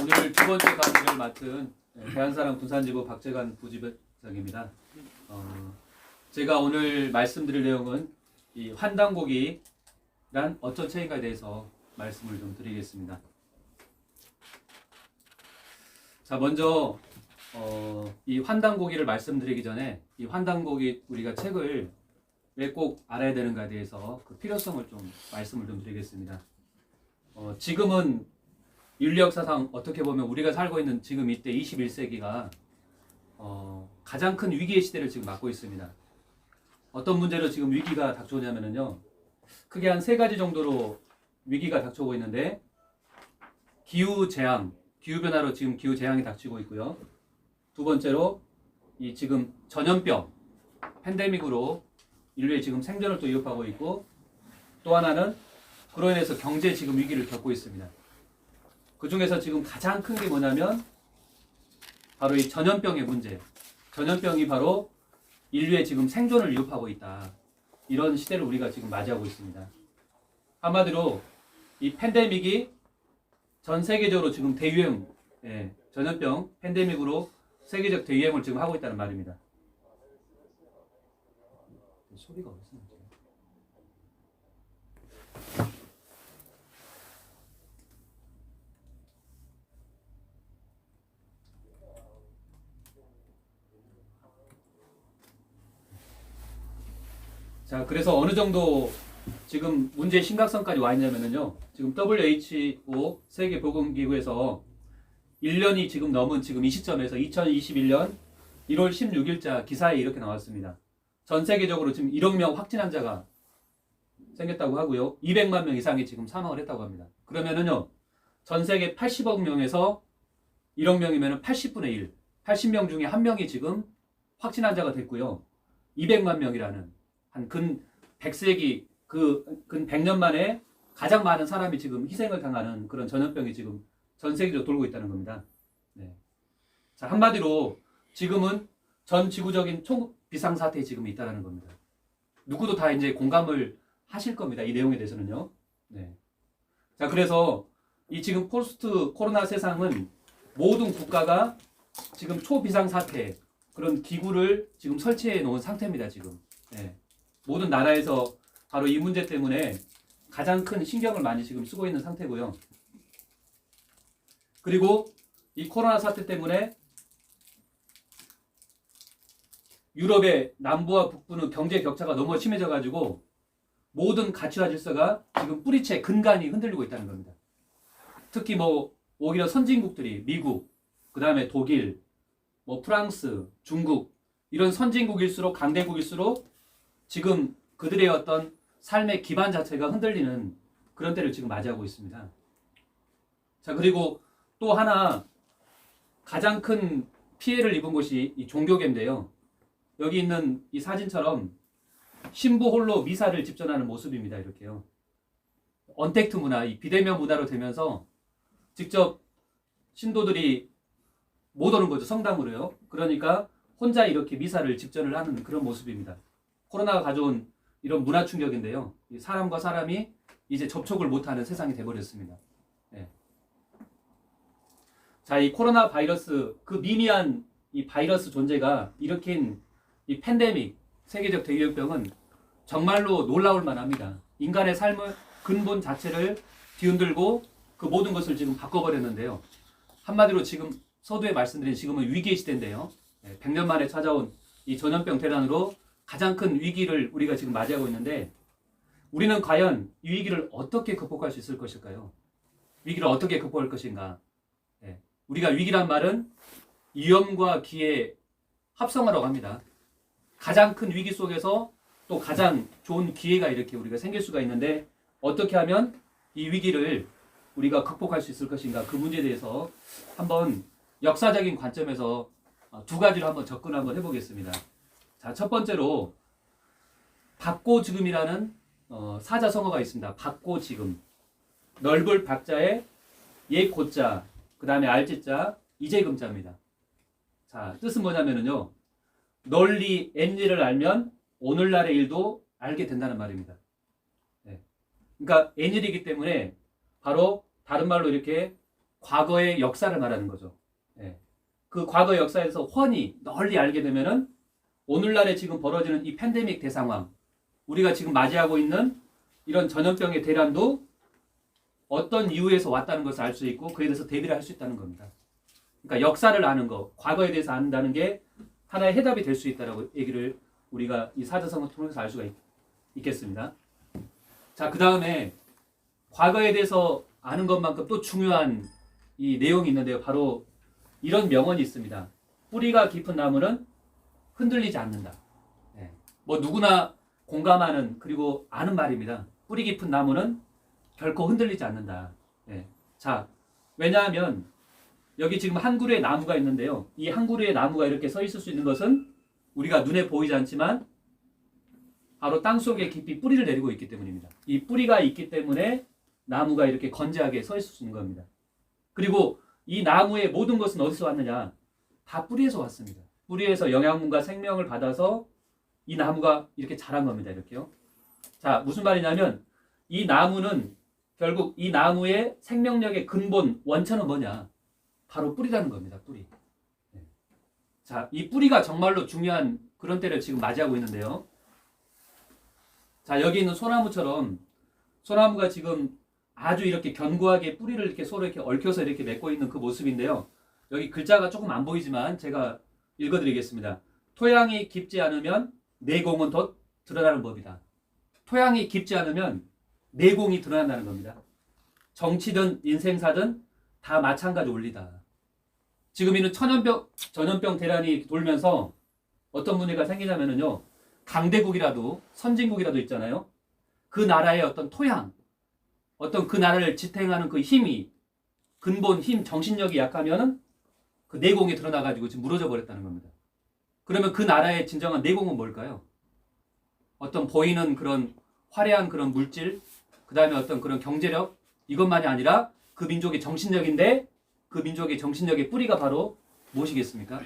오늘 두 번째 강의를 맡은 대한사랑 부산지부 박재관 부지부장입니다. 제가 오늘 말씀드릴 내용은 이 환단고기란 어떤 책인가에 대해서 말씀을 좀 드리겠습니다. 자, 먼저 이 환단고기를 말씀드리기 전에 이 환단고기 우리가 책을 왜 꼭 알아야 되는가에 대해서 그 필요성을 좀 말씀을 좀 드리겠습니다. 지금은 인류 역사상 어떻게 보면 우리가 살고 있는 지금 이때 21세기가 가장 큰 위기의 시대를 지금 맞고 있습니다. 어떤 문제로 지금 위기가 닥쳐오냐면요, 크게 한 세 가지 정도로 위기가 닥쳐오고 있는데, 기후재앙, 기후변화로 지금 기후재앙이 닥치고 있고요. 두 번째로 이 지금 전염병, 팬데믹으로 인류의 지금 생존을 또 위협하고 있고, 또 하나는 그로 인해서 경제 지금 위기를 겪고 있습니다. 그 중에서 지금 가장 큰 게 뭐냐면 바로 이 전염병의 문제. 전염병이 바로 인류의 지금 생존을 위협하고 있다. 이런 시대를 우리가 지금 맞이하고 있습니다. 한마디로 이 팬데믹이 전 세계적으로 지금 대유행, 전염병 팬데믹으로 세계적 대유행을 지금 하고 있다는 말입니다. 소리가 어디서 나지? 자, 그래서 어느 정도 지금 문제의 심각성까지 와 있냐면요, 지금 WHO 세계보건기구에서 1년이 지금 넘은 지금 이 시점에서 2021년 1월 16일자 기사에 이렇게 나왔습니다. 전 세계적으로 지금 1억 명 확진 환자가 생겼다고 하고요, 200만 명 이상이 지금 사망을 했다고 합니다. 그러면은요, 전 세계 80억 명에서 1억 명이면 80분의 1, 80명 중에 1명이 지금 확진 환자가 됐고요, 200만 명이라는 한 근 100세기 근 100년 만에 가장 많은 사람이 지금 희생을 당하는 그런 전염병이 지금 전 세계적으로 돌고 있다는 겁니다. 네. 자, 한마디로 지금은 전 지구적인 초비상사태에 지금 있다는 겁니다. 누구도 다 이제 공감을 하실 겁니다. 이 내용에 대해서는요. 네. 자, 그래서 이 지금 포스트 코로나 세상은 모든 국가가 지금 초비상사태 그런 기구를 지금 설치해 놓은 상태입니다. 지금. 네. 모든 나라에서 바로 이 문제 때문에 가장 큰 신경을 많이 지금 쓰고 있는 상태고요. 그리고 이 코로나 사태 때문에 유럽의 남부와 북부는 경제 격차가 너무 심해져 가지고 모든 가치와 질서가 지금 뿌리채 근간이 흔들리고 있다는 겁니다. 특히 오히려 선진국들이 미국, 그 다음에 독일, 프랑스, 중국 이런 선진국일수록 강대국일수록 지금 그들의 어떤 삶의 기반 자체가 흔들리는 그런 때를 지금 맞이하고 있습니다. 자, 그리고 또 하나 가장 큰 피해를 입은 곳이 이 종교계인데요. 여기 있는 이 사진처럼 신부 홀로 미사를 집전하는 모습입니다. 이렇게요. 언택트 문화, 이 비대면 문화로 되면서 직접 신도들이 못 오는 거죠. 성당으로요. 그러니까 혼자 이렇게 미사를 집전을 하는 그런 모습입니다. 코로나가 가져온 이런 문화 충격인데요. 사람과 사람이 이제 접촉을 못하는 세상이 돼버렸습니다. 네. 자, 이 코로나 바이러스, 그 미미한 이 바이러스 존재가 일으킨 이 팬데믹, 세계적 대유행병은 정말로 놀라울 만합니다. 인간의 삶의 근본 자체를 뒤흔들고 그 모든 것을 지금 바꿔버렸는데요. 한마디로 지금 서두에 말씀드린 지금은 위기의 시대인데요. 100년 만에 찾아온 이 전염병 대란으로 가장 큰 위기를 우리가 지금 맞이하고 있는데, 우리는 과연 이 위기를 어떻게 극복할 수 있을 것일까요? 위기를 어떻게 극복할 것인가? 우리가 위기란 말은 위험과 기회의 합성어라고 합니다. 가장 큰 위기 속에서 또 가장 좋은 기회가 이렇게 우리가 생길 수가 있는데, 어떻게 하면 이 위기를 우리가 극복할 수 있을 것인가? 그 문제에 대해서 한번 역사적인 관점에서 두 가지로 한번 접근을 한번 해보겠습니다. 자, 첫 번째로 박고지금이라는 사자성어가 있습니다. 박고지금. 넓을 박자에 예 고자, 그 다음에 알지자, 이재금자입니다. 자, 뜻은 뭐냐면요, 널리 N일을 알면 오늘날의 일도 알게 된다는 말입니다. 네. 그러니까 N일이기 때문에 바로 다른 말로 이렇게 과거의 역사를 말하는 거죠. 예. 그 과거의 역사에서 훤히 널리 알게 되면은 오늘날에 지금 벌어지는 이 팬데믹 대상황, 우리가 지금 맞이하고 있는 이런 전염병의 대란도 어떤 이유에서 왔다는 것을 알 수 있고 그에 대해서 대비를 할 수 있다는 겁니다. 그러니까 역사를 아는 거, 과거에 대해서 안다는 게 하나의 해답이 될 수 있다라고 얘기를 우리가 이 사자성어를 통해서 알 수가 있겠습니다. 자, 그 다음에 과거에 대해서 아는 것만큼 또 중요한 이 내용이 있는데요. 바로 이런 명언이 있습니다. 뿌리가 깊은 나무는 흔들리지 않는다. 네. 뭐 누구나 공감하는 그리고 아는 말입니다. 뿌리 깊은 나무는 결코 흔들리지 않는다. 네. 자, 왜냐하면 여기 지금 한 그루의 나무가 있는데요. 이 한 그루의 나무가 이렇게 서 있을 수 있는 것은 우리가 눈에 보이지 않지만 바로 땅속에 깊이 뿌리를 내리고 있기 때문입니다. 이 뿌리가 있기 때문에 나무가 이렇게 건재하게 서 있을 수 있는 겁니다. 그리고 이 나무의 모든 것은 어디서 왔느냐? 다 뿌리에서 왔습니다. 뿌리에서 영양분과 생명을 받아서 이 나무가 이렇게 자란 겁니다. 이렇게요. 자, 무슨 말이냐면 이 나무는 결국 이 나무의 생명력의 근본, 원천은 뭐냐? 바로 뿌리라는 겁니다. 뿌리. 네. 자, 이 뿌리가 정말로 중요한 그런 때를 지금 맞이하고 있는데요. 자, 여기 있는 소나무처럼 소나무가 지금 아주 이렇게 견고하게 뿌리를 이렇게 서로 이렇게 얽혀서 이렇게 맺고 있는 그 모습인데요. 여기 글자가 조금 안 보이지만 제가 읽어드리겠습니다. 토양이 깊지 않으면 내공은 더 드러나는 법이다. 토양이 깊지 않으면 내공이 드러난다는 겁니다. 정치든 인생사든 다 마찬가지 원리다. 지금 이는 전염병 대란이 돌면서 어떤 문제가 생기냐면요. 강대국이라도 선진국이라도 있잖아요. 그 나라의 어떤 토양, 어떤 그 나라를 지탱하는 그 힘이 근본 힘, 정신력이 약하면은 그 내공이 드러나가지고 지금 무너져 버렸다는 겁니다. 그러면 그 나라의 진정한 내공은 뭘까요? 어떤 보이는 그런 화려한 그런 물질, 그 다음에 어떤 그런 경제력, 이것만이 아니라 그 민족의 정신력인데 그 민족의 정신력의 뿌리가 바로 무엇이겠습니까?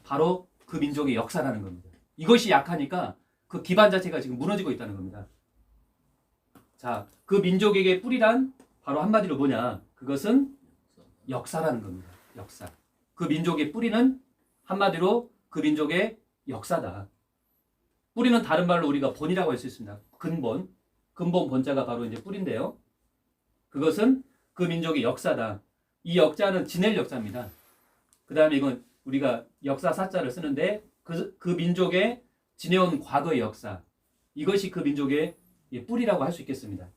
바로 그 민족의 역사라는 겁니다. 이것이 약하니까 그 기반 자체가 지금 무너지고 있다는 겁니다. 자, 그 민족에게 뿌리란 바로 한마디로 뭐냐? 그것은 역사라는 겁니다. 역사. 그 민족의 뿌리는 한마디로 그 민족의 역사다. 뿌리는 다른 말로 우리가 본이라고 할 수 있습니다. 근본. 근본 본자가 바로 이제 뿌리인데요. 그것은 그 민족의 역사다. 이 역자는 지낼 역사입니다. 그 다음에 이건 우리가 역사 사자를 쓰는데 그 민족의 지내온 과거의 역사. 이것이 그 민족의 뿌리라고 할 수 있겠습니다.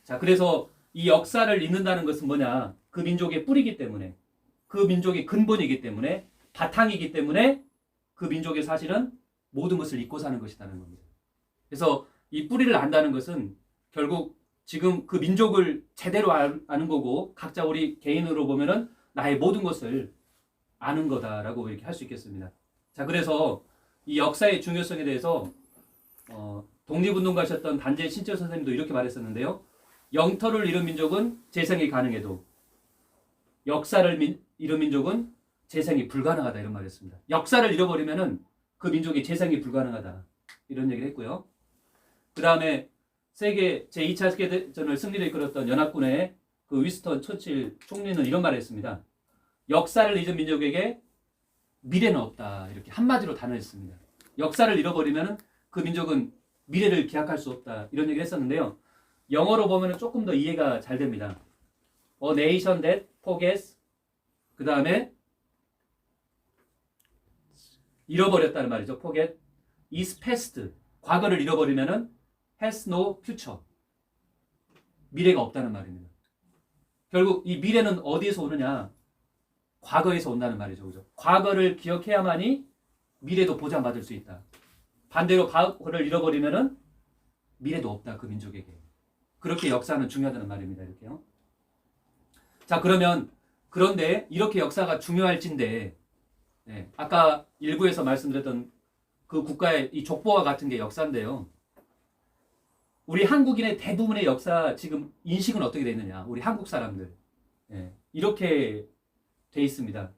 자, 그래서 이 역사를 잇는다는 것은 뭐냐? 그 민족의 뿌리이기 때문에, 그 민족의 근본이기 때문에, 바탕이기 때문에 그 민족의 사실은 모든 것을 잊고 사는 것이라는 겁니다. 그래서 이 뿌리를 안다는 것은 결국 지금 그 민족을 제대로 아는 거고 각자 우리 개인으로 보면은 나의 모든 것을 아는 거다라고 이렇게 할 수 있겠습니다. 자, 그래서 이 역사의 중요성에 대해서 독립운동가셨던 단재 신철 선생님도 이렇게 말했었는데요. 영토를 잃은 민족은 재생이 가능해도 역사를 잃은 민족은 재생이 불가능하다 이런 말이었습니다. 역사를 잃어버리면은 그 민족의 재생이 불가능하다 이런 얘기를 했고요. 그 다음에 세계 제2차 세계대전을 승리를 이끌었던 연합군의 그 위스턴 처칠 총리는 이런 말을 했습니다. 역사를 잊은 민족에게 미래는 없다 이렇게 한마디로 단언했습니다. 역사를 잃어버리면은 그 민족은 미래를 기약할 수 없다 이런 얘기를 했었는데요. 영어로 보면 조금 더 이해가 잘 됩니다. A nation that forgets 그 다음에 잃어버렸다는 말이죠. forget is past 과거를 잃어버리면은 has no future 미래가 없다는 말입니다. 결국 이 미래는 어디에서 오느냐? 과거에서 온다는 말이죠. 그죠? 과거를 기억해야만이 미래도 보장받을 수 있다. 반대로 과거를 잃어버리면은 미래도 없다. 그 민족에게. 그렇게 역사는 중요하다는 말입니다. 이렇게요. 자, 그런데 이렇게 역사가 중요할진데 네, 아까 일부에서 말씀드렸던 그 국가의 이 족보와 같은 게 역사인데요. 우리 한국인의 대부분의 역사 지금 인식은 어떻게 되어 있느냐? 우리 한국 사람들 네, 이렇게 돼 있습니다.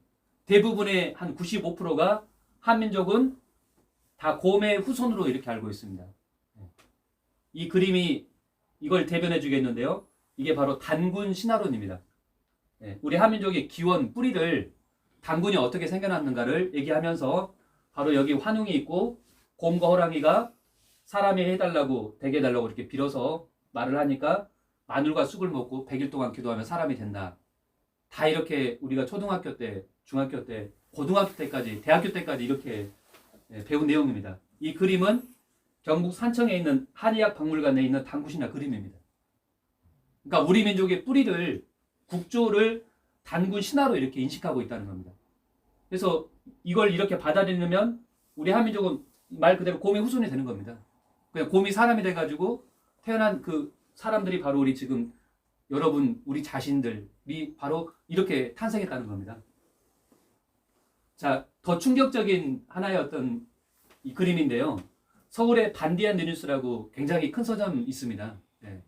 대부분의 한 95%가 한민족은 다 곰의 후손으로 이렇게 알고 있습니다. 이 그림이 이걸 대변해 주겠는데요. 이게 바로 단군 신화론입니다. 예, 우리 한민족의 기원, 뿌리를 단군이 어떻게 생겨났는가를 얘기하면서 바로 여기 환웅이 있고 곰과 호랑이가 사람이 해달라고 되게 해달라고 이렇게 빌어서 말을 하니까 마늘과 쑥을 먹고 100일 동안 기도하면 사람이 된다. 다 이렇게 우리가 초등학교 때, 중학교 때, 고등학교 때까지, 대학교 때까지 이렇게 배운 내용입니다. 이 그림은 경북 산청에 있는 한의학 박물관에 있는 단군신화 그림입니다. 그러니까 우리 민족의 뿌리를, 국조를 단군 신화로 이렇게 인식하고 있다는 겁니다. 그래서 이걸 이렇게 받아들이면 우리 한민족은 말 그대로 곰의 후손이 되는 겁니다. 그냥 곰이 사람이 돼가지고 태어난 그 사람들이 바로 우리 지금 여러분, 우리 자신들이 바로 이렇게 탄생했다는 겁니다. 자, 더 충격적인 하나의 어떤 이 그림인데요. 서울의 반디안 느뉴스라고 굉장히 큰 서점이 있습니다. 네.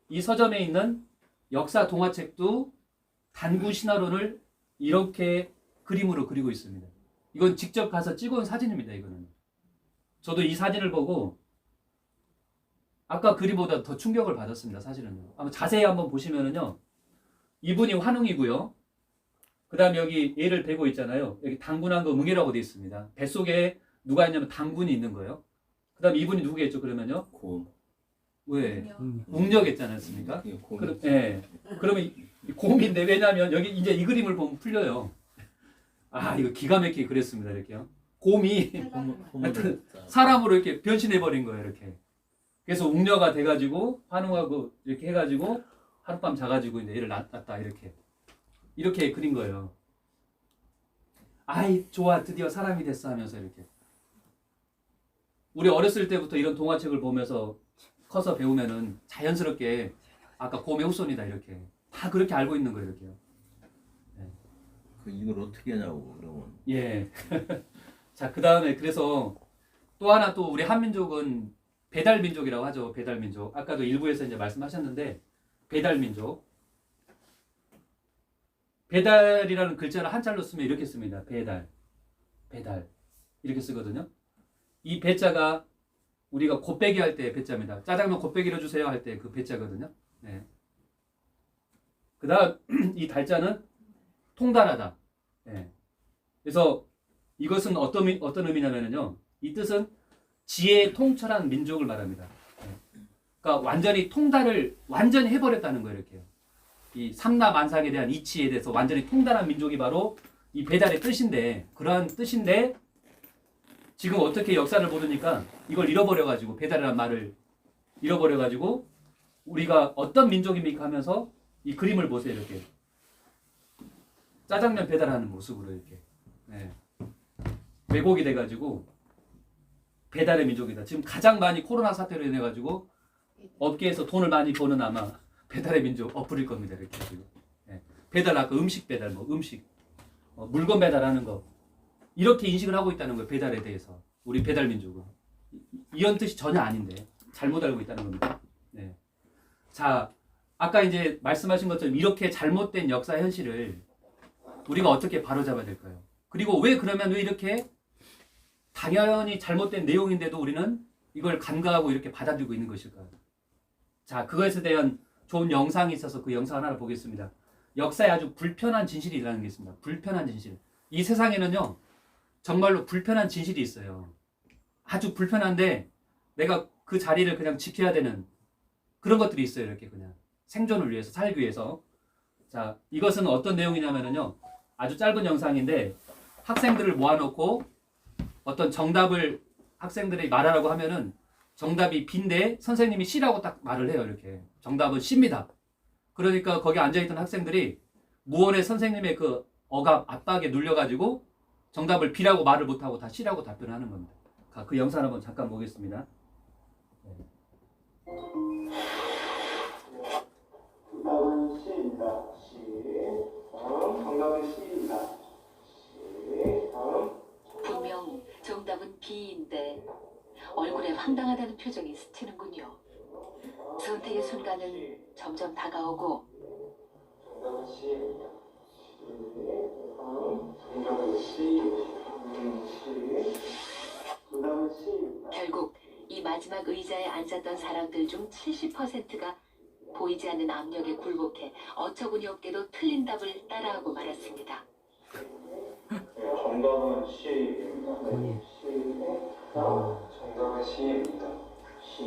이 서점에 있는 역사 동화책도 단군 신화론을 이렇게 그림으로 그리고 있습니다. 이건 직접 가서 찍어온 사진입니다. 이거는. 저도 이 사진을 보고 아까 그림보다 더 충격을 받았습니다. 사실은요. 한번 자세히 한번 보시면은요. 이분이 환웅이고요. 그 다음에 여기 얘를 베고 있잖아요. 여기 단군한 거 뭉이라고 되어 있습니다. 뱃속에 누가 있냐면 단군이 있는 거예요. 그 다음에 이분이 누구겠죠? 그러면요. 곰. 왜? 웅녀겠지 않았습니까? 곰. 예. 그러면 이 곰인데 왜냐면 여기 이제 이 그림을 보면 풀려요. 아, 이거 기가 막히게 그랬습니다. 이렇게요. 곰이 하여튼 사람으로 이렇게 변신해 버린 거예요. 이렇게. 그래서 웅녀가 돼가지고 환웅하고 이렇게 해가지고 하룻밤 자가지고 이제 얘를 낳았다 이렇게 그린 거예요. 아이 좋아 드디어 사람이 됐어 하면서 이렇게. 우리 어렸을 때부터 이런 동화책을 보면서 커서 배우면은 자연스럽게 아까 곰의 후손이다 이렇게 다 그렇게 알고 있는 거예요. 이렇게요. 네. 그 이걸 어떻게 하냐고 그러면. 예. 자, 그 다음에 그래서 또 하나 또 우리 한민족은 배달민족이라고 하죠. 배달민족. 아까도 일부에서 이제 말씀하셨는데 배달민족. 배달이라는 글자를 한자로 쓰면 이렇게 씁니다. 배달. 배달. 이렇게 쓰거든요. 이 배자가 우리가 곱빼기 할 때 배자입니다. 짜장면 곱빼기로 주세요 할 때 그 배자거든요. 네. 그 다음 이 달자는 통달하다. 네. 그래서 이것은 어떤 의미냐면요. 이 뜻은 지혜에 통철한 민족을 말합니다. 그러니까 완전히 통달을 완전히 해버렸다는 거예요. 이렇게요. 이 삼라만상에 대한 이치에 대해서 완전히 통달한 민족이 바로 이 배달의 뜻인데 그러한 뜻인데 지금 어떻게 역사를 모르니까 이걸 잃어버려가지고 배달이라는 말을 잃어버려가지고 우리가 어떤 민족입니까 하면서 이 그림을 보세요. 이렇게 짜장면 배달하는 모습으로 이렇게 왜곡이 돼가지고 배달의 민족이다. 지금 가장 많이 코로나 사태로 인해 가지고 업계에서 돈을 많이 버는 아마 배달의 민족 엎부릴 겁니다. 이렇게 지금 배달 아까 음식 배달 뭐 음식 물건 배달하는 거 이렇게 인식을 하고 있다는 거예요. 배달에 대해서 우리 배달 민족은 이런 뜻이 전혀 아닌데 잘못 알고 있다는 겁니다. 네. 자, 아까 이제 말씀하신 것처럼 이렇게 잘못된 역사 현실을 우리가 어떻게 바로잡아야 될까요? 그리고 왜 이렇게 당연히 잘못된 내용인데도 우리는 이걸 간과하고 이렇게 받아들이고 있는 것일까요? 자, 그것에 대한 좋은 영상이 있어서 그 영상 하나를 보겠습니다. 역사에 아주 불편한 진실이 일어나는 게 있습니다. 불편한 진실. 이 세상에는요, 정말로 불편한 진실이 있어요. 아주 불편한데 내가 그 자리를 그냥 지켜야 되는 그런 것들이 있어요. 이렇게 그냥 생존을 위해서, 살기 위해서. 자, 이것은 어떤 내용이냐면요, 아주 짧은 영상인데 학생들을 모아놓고 어떤 정답을 학생들이 말하라고 하면은 정답이 B인데 선생님이 C라고 딱 말을 해요. 이렇게 정답은 C입니다. 그러니까 거기 앉아있던 학생들이 무언의 선생님의 그 억압, 압박에 눌려가지고 정답을 B라고 말을 못하고 다 C라고 답변하는 겁니다. 그 영상 한번 잠깐 보겠습니다. 정답은 C입니다. C. 다음 정답은 C입니다. C. 다음 분명 정답은 B인데 얼굴에 황당하다는 표정이 스치는군요. 선택의 순간은 점점 다가오고 정답은 C입니다. C. 다음 정답은 C. 정답은 C입니다. 결국 이 마지막 의자에 앉았던 사람들 중 70%가 보이지 않는 압력에 굴복해 어처구니 없게도 틀린 답을 따라하고 말았습니다. 정답은 C입니다. 네. C. 정답은 C입니다. C.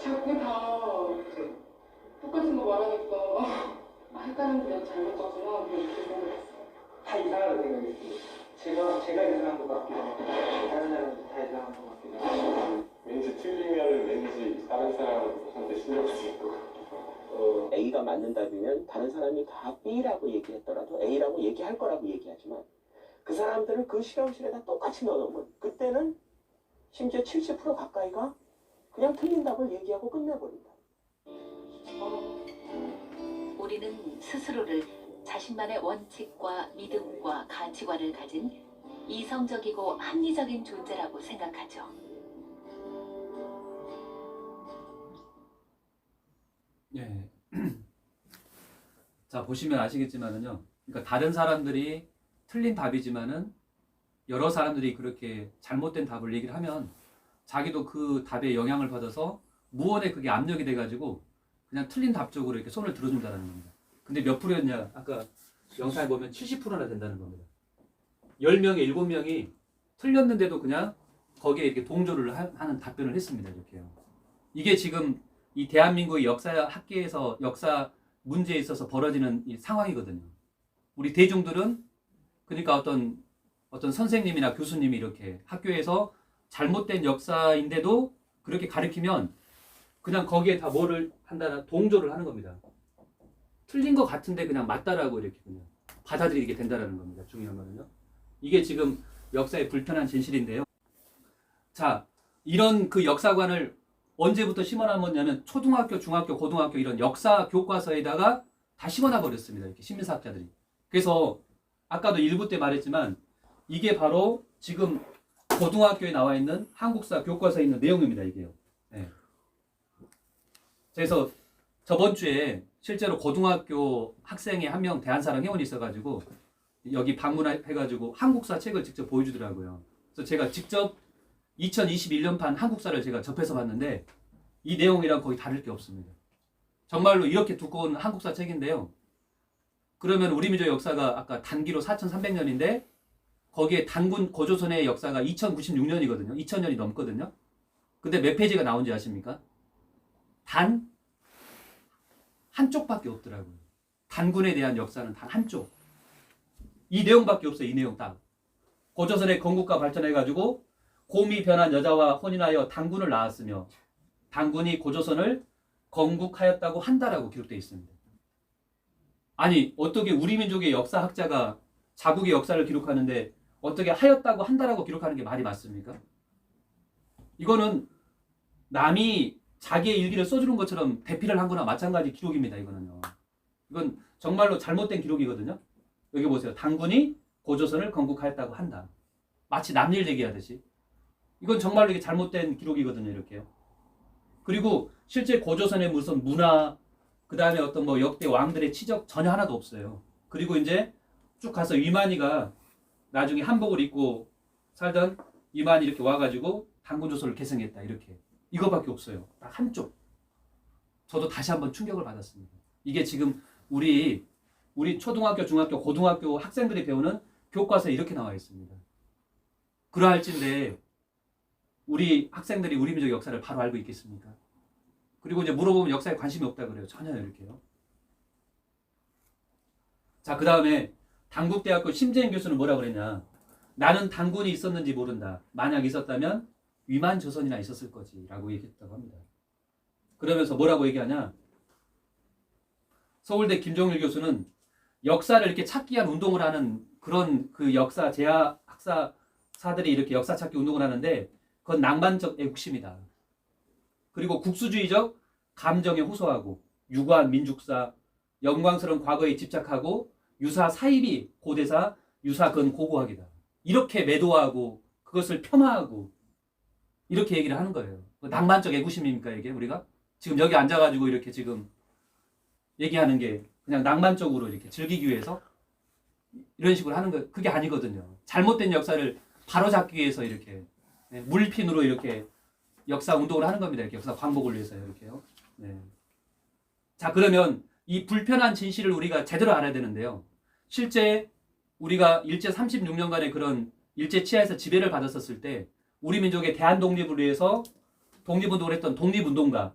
자꾸 다 똑같은 거 말하니까 헷갈리는 내가 잘못 봤구나 이렇게 생각했어요. 다 이상하다고 생각했어요. 제가 이상한 것 같기도 하고 다른 사람도 다 이상한 것 같기도 하고 왠지 틀리면 왠지 다른 사람한테 신경 쓰일 것 같고 A가 맞는 답이면 다른 사람이 다 B라고 얘기했더라도 A라고 얘기할 거라고 얘기하지만 그 사람들을 그 실험실에다 똑같이 넣어놓으면 그때는 심지어 70% 가까이가 그냥 틀린 답을 얘기하고 끝내버린다. 우리는 스스로를 자신만의 원칙과 믿음과 가치관을 가진 이성적이고 합리적인 존재라고 생각하죠. 예. 자, 보시면 아시겠지만은요. 그러니까 다른 사람들이 틀린 답이지만은 여러 사람들이 그렇게 잘못된 답을 얘기를 하면 자기도 그 답에 영향을 받아서 무언에 그게 압력이 돼가지고 그냥 틀린 답 쪽으로 이렇게 손을 들어준다는 겁니다. 근데 몇 프로였냐? 아까 영상에 보면 70%나 된다는 겁니다. 10명에 7명이 틀렸는데도 그냥 거기에 이렇게 동조를 하는 답변을 했습니다. 이렇게요. 이게 지금 이 대한민국의 역사 학계에서 역사 문제에 있어서 벌어지는 이 상황이거든요. 우리 대중들은 그러니까 어떤 선생님이나 교수님이 이렇게 학교에서 잘못된 역사인데도 그렇게 가르치면 그냥 거기에 다 뭐를 한다나 동조를 하는 겁니다. 틀린 것 같은데 그냥 맞다라고 이렇게 그냥 받아들이게 된다라는 겁니다. 중요한 거는요. 이게 지금 역사의 불편한 진실인데요. 자, 이런 그 역사관을 언제부터 심어놨냐면 초등학교, 중학교, 고등학교 이런 역사 교과서에다가 다 심어놔 버렸습니다. 이렇게 시민사학자들이. 그래서 아까도 일부 때 말했지만 이게 바로 지금 고등학교에 나와 있는 한국사 교과서에 있는 내용입니다. 이게요. 네. 그래서 저번 주에 실제로 고등학교 학생의 한 명 대한사랑 회원이 있어가지고 여기 방문해가지고 한국사 책을 직접 보여주더라고요. 그래서 제가 직접 2021년판 한국사를 제가 접해서 봤는데 이 내용이랑 거의 다를 게 없습니다. 정말로 이렇게 두꺼운 한국사 책인데요. 그러면 우리 민족 역사가 아까 단기로 4,300년인데 거기에 단군 고조선의 역사가 2096년이거든요. 2000년이 넘거든요. 근데 몇 페이지가 나온지 아십니까? 단 한쪽밖에 없더라고요. 단군에 대한 역사는 단 한쪽. 이 내용밖에 없어요. 이 내용 딱. 고조선의 건국과 발전해가지고 곰이 변한 여자와 혼인하여 단군을 낳았으며 단군이 고조선을 건국하였다고 한다라고 기록되어 있습니다. 아니 어떻게 우리 민족의 역사학자가 자국의 역사를 기록하는데 어떻게 하였다고 한다라고 기록하는 게 말이 맞습니까? 이거는 남이 자기의 일기를 써주는 것처럼 대피를 한 거나 마찬가지 기록입니다. 이거는요. 이건 정말로 잘못된 기록이거든요. 여기 보세요. 단군이 고조선을 건국하였다고 한다. 마치 남 일 얘기하듯이. 이건 정말로 이게 잘못된 기록이거든요. 이렇게요. 그리고 실제 고조선의 무슨 문화, 그 다음에 어떤 뭐 역대 왕들의 치적 전혀 하나도 없어요. 그리고 이제 쭉 가서 위만이가 나중에 한복을 입고 살던 위만이 이렇게 와가지고 단군조선을 계승했다. 이렇게. 이거밖에 없어요. 딱 한쪽. 저도 다시 한번 충격을 받았습니다. 이게 지금 우리 초등학교, 중학교, 고등학교 학생들이 배우는 교과서에 이렇게 나와 있습니다. 그러할진데 우리 학생들이 우리 민족 역사를 바로 알고 있겠습니까? 그리고 이제 물어보면 역사에 관심이 없다 그래요. 전혀 이렇게요. 자, 그 다음에 단국대학교 심재인 교수는 뭐라고 그랬냐. 나는 단군이 있었는지 모른다. 만약 있었다면 위만조선이나 있었을 거지 라고 얘기했다고 합니다. 그러면서 뭐라고 얘기하냐. 서울대 김종일 교수는 역사를 이렇게 찾기 위한 운동을 하는 그런 그 역사 재학 학사사들이 이렇게 역사 찾기 운동을 하는데 그건 낭만적 애국심이다. 그리고 국수주의적 감정에 호소하고 유구한 민족사, 영광스러운 과거에 집착하고 유사 사입이 고대사, 유사 근 고고학이다. 이렇게 매도하고 그것을 폄하하고 이렇게 얘기를 하는 거예요. 낭만적 애국심입니까 이게 우리가? 지금 여기 앉아가지고 이렇게 지금 얘기하는 게 그냥 낭만적으로 이렇게 즐기기 위해서 이런 식으로 하는 거 그게 아니거든요. 잘못된 역사를 바로잡기 위해서 이렇게 물핀으로 이렇게 역사 운동을 하는 겁니다. 이렇게 역사 광복을 위해서요. 이렇게요. 네. 자, 그러면 이 불편한 진실을 우리가 제대로 알아야 되는데요. 실제 우리가 일제 36년간의 그런 일제 치하에서 지배를 받았었을 때 우리 민족의 대한 독립을 위해서 독립운동을 했던 독립운동가,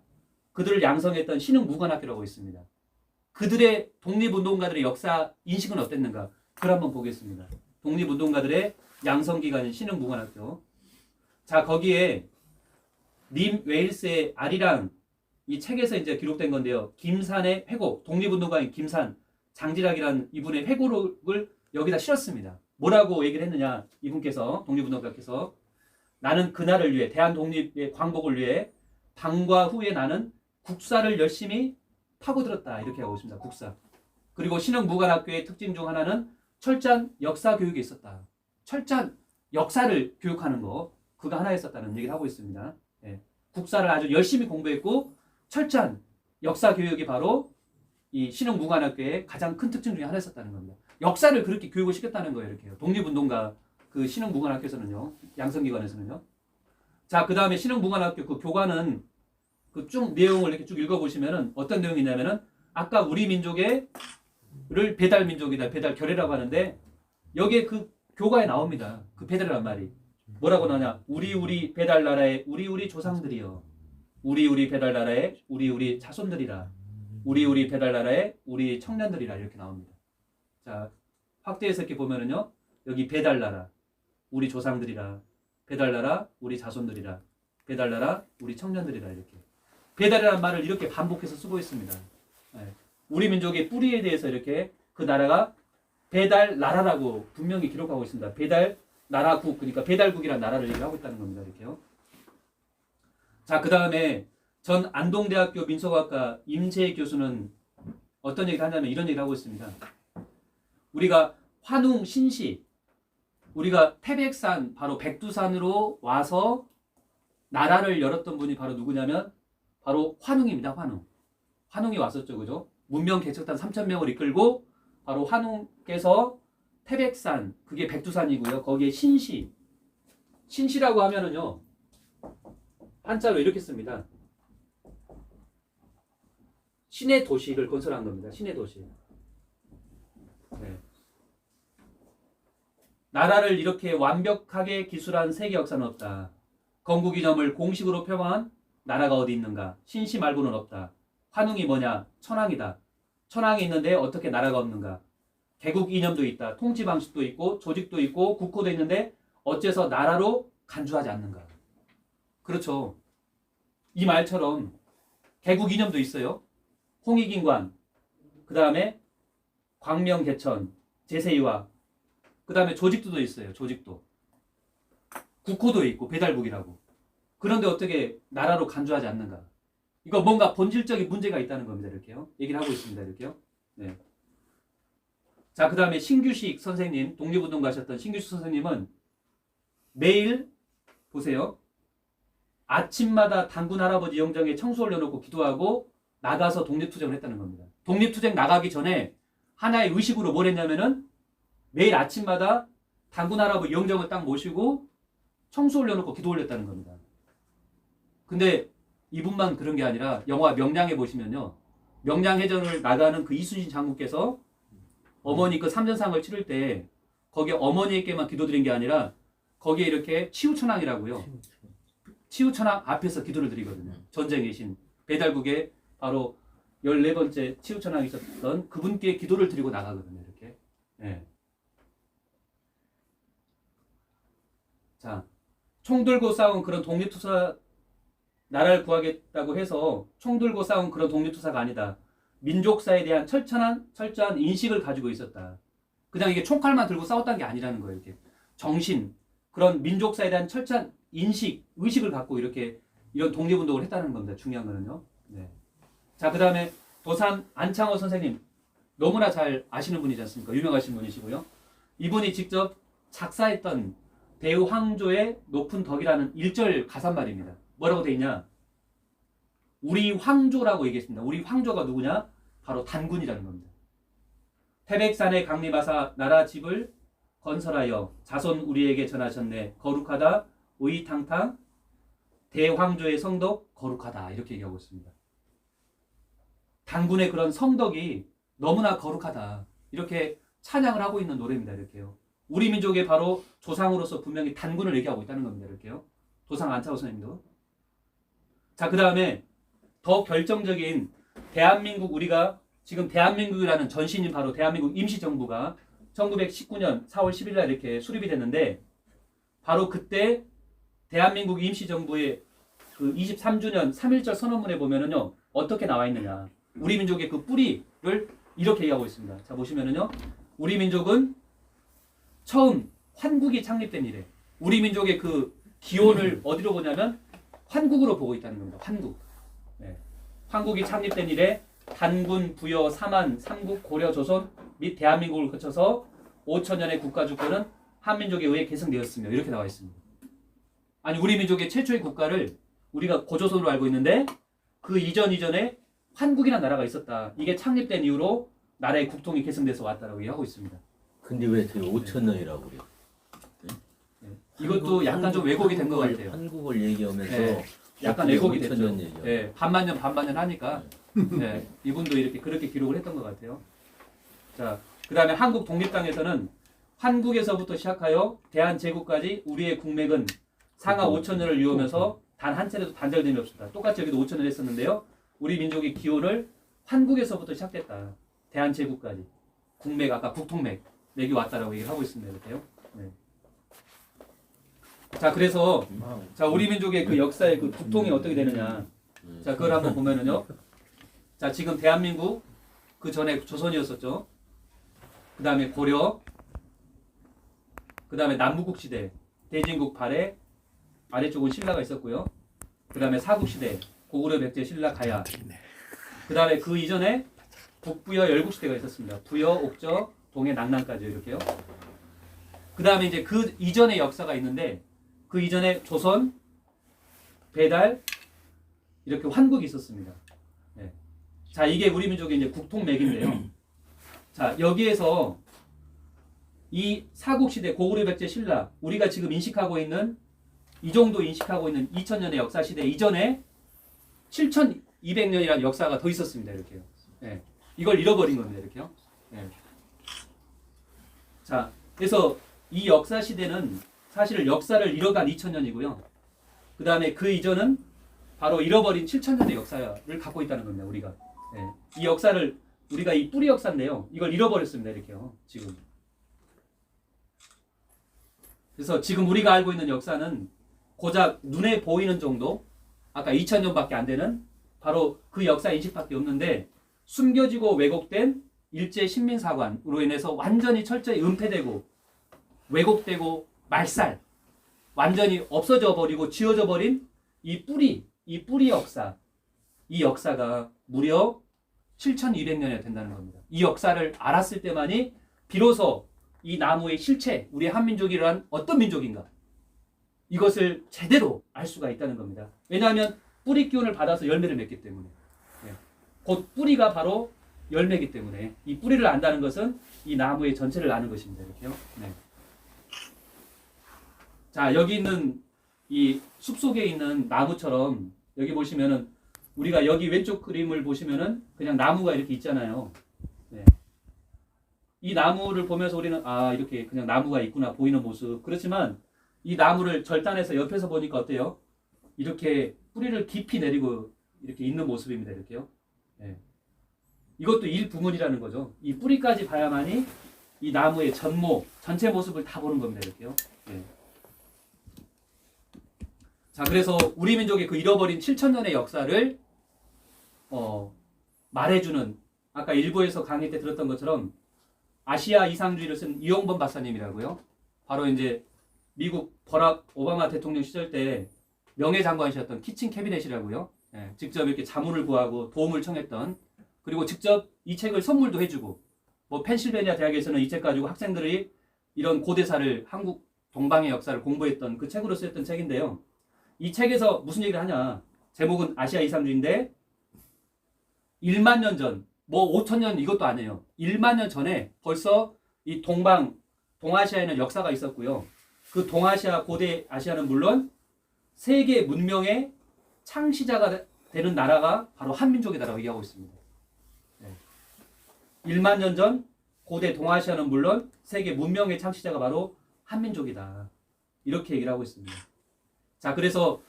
그들을 양성했던 신흥무관학교라고 있습니다. 그들의 독립운동가들의 역사 인식은 어땠는가? 그걸 한번 보겠습니다. 독립운동가들의 양성기관인 신흥무관학교. 자, 거기에 림 웨일스의 아리랑 이 책에서 이제 기록된 건데요. 김산의 회고, 독립운동가인 김산, 장지락이라는 이분의 회고록을 여기다 실었습니다. 뭐라고 얘기를 했느냐? 이분께서, 독립운동가께서 나는 그날을 위해, 대한 독립의 광복을 위해 방과 후에 나는 국사를 열심히 파고들었다. 이렇게 하고 있습니다. 국사. 그리고 신흥무관학교의 특징 중 하나는 철저한 역사 교육이 있었다. 철저한 역사를 교육하는 거, 그거 하나 있었다는 얘기를 하고 있습니다. 예. 국사를 아주 열심히 공부했고 철저한 역사 교육이 바로 이 신흥무관학교의 가장 큰 특징 중에 하나 있었다는 겁니다. 역사를 그렇게 교육을 시켰다는 거예요. 이렇게요. 독립운동가 그 신흥무관학교에서는요, 양성기관에서는요. 자, 그 다음에 신흥무관학교 그 교관은 그 쭉 내용을 이렇게 쭉 읽어보시면은 어떤 내용이냐면은 아까 우리 민족의 를 배달 민족이다, 배달 결례라고 하는데 여기에 그 교과에 나옵니다. 그 배달이란 말이 뭐라고 나오냐? 우리 배달 나라의 우리 조상들이요, 우리 배달 나라의 우리 자손들이라, 우리 배달 나라의 우리 청년들이라 이렇게 나옵니다. 자, 확대해서 이렇게 보면은요, 여기 배달 나라 우리 조상들이라, 배달 나라 우리 자손들이라, 배달 나라 우리 청년들이라, 이렇게 배달이라는 말을 이렇게 반복해서 쓰고 있습니다. 네. 우리 민족의 뿌리에 대해서 이렇게 그 나라가 배달 나라라고 분명히 기록하고 있습니다. 배달 나라국, 그러니까 배달국이라는 나라를 얘기하고 있다는 겁니다. 이렇게요. 자, 그 다음에 전 안동대학교 민속학과 임채희 교수는 어떤 얘기를 하냐면 이런 얘기를 하고 있습니다. 우리가 환웅 신시, 우리가 태백산, 바로 백두산으로 와서 나라를 열었던 분이 바로 누구냐면 바로 환웅입니다. 환웅. 환웅이 왔었죠. 그죠? 문명 개척단 3,000명을 이끌고 바로 환웅께서 태백산, 그게 백두산이고요. 거기에 신시. 신시라고 하면은요, 한자로 이렇게 씁니다. 신의 도시를 건설한 겁니다. 신의 도시. 네. 나라를 이렇게 완벽하게 기술한 세계 역사는 없다. 건국이념을 공식으로 표방한 나라가 어디 있는가? 신시 말고는 없다. 환웅이 뭐냐? 천황이다. 천황이 있는데 어떻게 나라가 없는가? 개국 이념도 있다. 통치 방식도 있고 조직도 있고 국호도 있는데 어째서 나라로 간주하지 않는가? 그렇죠. 이 말처럼 개국 이념도 있어요. 홍익인관, 그 다음에 광명개천, 제세이화, 그 다음에 조직도도 있어요. 조직도. 국호도 있고 배달국이라고. 그런데 어떻게 나라로 간주하지 않는가? 이거 뭔가 본질적인 문제가 있다는 겁니다. 이렇게요. 얘기를 하고 있습니다. 이렇게요. 네. 자, 그 다음에 신규식 선생님, 독립운동 가셨던 신규식 선생님은 매일 보세요. 아침마다 단군 할아버지 영정에 청수 올려놓고 기도하고 나가서 독립투쟁을 했다는 겁니다. 독립투쟁 나가기 전에 하나의 의식으로 뭘 했냐면은 매일 아침마다 단군 할아버지 영정을 딱 모시고 청수 올려놓고 기도 올렸다는 겁니다. 근데 이분만 그런 게 아니라 영화 명량에 보시면요, 명량해전을 나가는 그 이순신 장군께서 어머니 그 삼전상을 치를 때 거기에 어머니에게만 기도드린 게 아니라 거기에 이렇게 치우천왕이라고요. 치우천왕 앞에서 기도를 드리거든요. 전쟁의 신 배달국에 바로 14번째 치우천왕이 있었던 그분께 기도를 드리고 나가거든요. 이렇게. 네. 자, 총 들고 싸운 그런 독립투사, 나라를 구하겠다고 해서 총 들고 싸운 그런 독립투사가 아니다. 민족사에 대한 철저한 인식을 가지고 있었다. 그냥 이게 총칼만 들고 싸웠다는 게 아니라는 거예요. 이렇게 정신, 그런 민족사에 대한 철저한 인식, 의식을 갖고 이렇게 이런 독립운동을 했다는 겁니다. 중요한 거는요. 네. 자, 그 다음에 도산 안창호 선생님, 너무나 잘 아시는 분이지 않습니까? 유명하신 분이시고요. 이분이 직접 작사했던 대우황조의 높은 덕이라는 1절 가사말입니다. 뭐라고 돼 있냐? 우리 황조라고 얘기했습니다. 우리 황조가 누구냐? 바로 단군이라는 겁니다. 태백산에 강림하사 나라 집을 건설하여 자손 우리에게 전하셨네. 거룩하다 의탕탕 대황조의 성덕 거룩하다 이렇게 얘기하고 있습니다. 단군의 그런 성덕이 너무나 거룩하다 이렇게 찬양을 하고 있는 노래입니다. 이렇게요. 우리 민족의 바로 조상으로서 분명히 단군을 얘기하고 있다는 겁니다. 이렇게요. 조상 안차호 선생님도. 자, 그 다음에 더 결정적인 대한민국, 우리가 지금 대한민국이라는 전신인 바로 대한민국 임시정부가 1919년 4월 10일 날 이렇게 수립이 됐는데 바로 그때 대한민국 임시정부의 그 23주년 3.1절 선언문에 보면은요 어떻게 나와 있느냐, 우리 민족의 그 뿌리를 이렇게 얘기하고 있습니다. 자, 보시면은요 우리 민족은 처음 환국이 창립된 이래 우리 민족의 그 기원을 어디로 보냐면 환국으로 보고 있다는 겁니다. 환국. 네. 환국이 창립된 이래 단군, 부여, 사만, 삼국, 고려, 조선 및 대한민국을 거쳐서 5천년의 국가주권은 한민족에 의해 계승되었으며 이렇게 나와 있습니다. 아니 우리 민족의 최초의 국가를 우리가 고조선으로 알고 있는데 그 이전에 환국이라는 나라가 있었다. 이게 창립된 이후로 나라의 국통이 계승돼서 왔다라고 얘기하고 있습니다. 근데 왜 되게 5,000년이라고 그래요? 이것도 약간 좀 왜곡이 된 것 같아요. 한국을 얘기하면서 네. 약간 왜곡이 됐죠. 5,000년 얘기야. 네, 반만년 하니까 네, 이분도 이렇게 그렇게 기록을 했던 것 같아요. 자, 그 다음에 한국 독립당에서는 한국에서부터 시작하여 대한제국까지 우리의 국맥은 상하 5,000년을 이루면서 단 한 차례도 단절됨이 없습니다. 똑같이 여기도 5,000년 했었는데요. 우리 민족의 기원을 한국에서부터 시작됐다. 대한제국까지. 국맥, 아까 국통맥, 맥이 왔다라고 얘기를 하고 있습니다. 이렇게요. 네. 자, 그래서 자 우리 민족의 그 역사의 그 국통이 어떻게 되느냐. 자, 그걸 한번 보면은요. 자, 지금 대한민국 그 전에 조선이었었죠. 그 다음에 고려, 그 다음에 남북국 시대, 대진국 발해, 아래쪽은 신라가 있었고요. 그 다음에 사국시대, 고구려, 백제, 신라, 가야. 그 다음에 그 이전에 북부여, 열국시대가 있었습니다. 부여, 옥저, 동해, 낙랑까지 이렇게요. 그 다음에 이제 그 이전의 역사가 있는데 그 이전에 조선, 배달, 이렇게 환국이 있었습니다. 네. 자, 이게 우리 민족의 이제 국통맥인데요. 자, 여기에서 이 사국시대, 고구려, 백제, 신라, 우리가 지금 인식하고 있는 이 정도 인식하고 있는 2000년의 역사 시대 이전에 7200년이라는 역사가 더 있었습니다. 이렇게요. 네. 이걸 잃어버린 겁니다. 이렇게요. 네. 자, 그래서 이 역사 시대는 사실 역사를 잃어간 2000년이고요. 그 다음에 그 이전은 바로 잃어버린 7000년의 역사를 갖고 있다는 겁니다. 우리가. 네. 이 역사를 우리가 이 뿌리 역사인데요. 이걸 잃어버렸습니다. 이렇게요. 지금. 그래서 지금 우리가 알고 있는 역사는 고작 눈에 보이는 정도, 아까 2000년밖에 안 되는 바로 그 역사 인식밖에 없는데 숨겨지고 왜곡된 일제 신민사관으로 인해서 완전히 철저히 은폐되고 왜곡되고 말살, 완전히 없어져 버리고 지워져 버린 이 뿌리 역사, 이 역사가 무려 7200년이 된다는 겁니다. 이 역사를 알았을 때만이 비로소 이 나무의 실체, 우리 한민족이란 어떤 민족인가, 이것을 제대로 알 수가 있다는 겁니다. 왜냐하면 뿌리 기운을 받아서 열매를 맺기 때문에. 네. 곧 뿌리가 바로 열매이기 때문에 이 뿌리를 안다는 것은 이 나무의 전체를 아는 것입니다. 이렇게요. 네. 자, 여기 있는 이 숲속에 있는 나무처럼 여기 보시면은 우리가 여기 왼쪽 그림을 보시면은 그냥 나무가 이렇게 있잖아요. 네. 이 나무를 보면서 우리는 아, 이렇게 그냥 나무가 있구나 보이는 모습. 그렇지만 이 나무를 절단해서 옆에서 보니까 어때요? 이렇게 뿌리를 깊이 내리고 이렇게 있는 모습입니다. 이렇게요. 네. 이것도 일부문이라는 거죠. 이 뿌리까지 봐야만이 이 나무의 전모, 전체 모습을 다 보는 겁니다. 이렇게요. 네. 자, 그래서 우리 민족의 그 잃어버린 7000년의 역사를 말해주는, 아까 일부에서 강의 때 들었던 것처럼 아시아 이상주의를 쓴 이용범 박사님이라고요. 바로 이제 미국 버락 오바마 대통령 시절 때 명예장관이셨던 키친 캐비넷이라고요. 예, 직접 이렇게 자문을 구하고 도움을 청했던, 그리고 직접 이 책을 선물도 해주고, 뭐 펜실베니아 대학에서는 이 책 가지고 학생들이 이런 고대사를, 한국 동방의 역사를 공부했던 그 책으로 쓰였던 책인데요. 이 책에서 무슨 얘기를 하냐, 제목은 아시아 이상주의인데 1만 년 전, 뭐 5000년 이것도 아니에요. 1만 년 전에 벌써 이 동아시아에는 역사가 있었고요. 그 동아시아, 고대 아시아는 물론 세계 문명의 창시자가 되는 나라가 바로 한민족이다라고 얘기하고 있습니다. 1만 년 전 고대 동아시아는 물론 세계 문명의 창시자가 바로 한민족이다. 이렇게 얘기를 하고 있습니다. 자, 그래서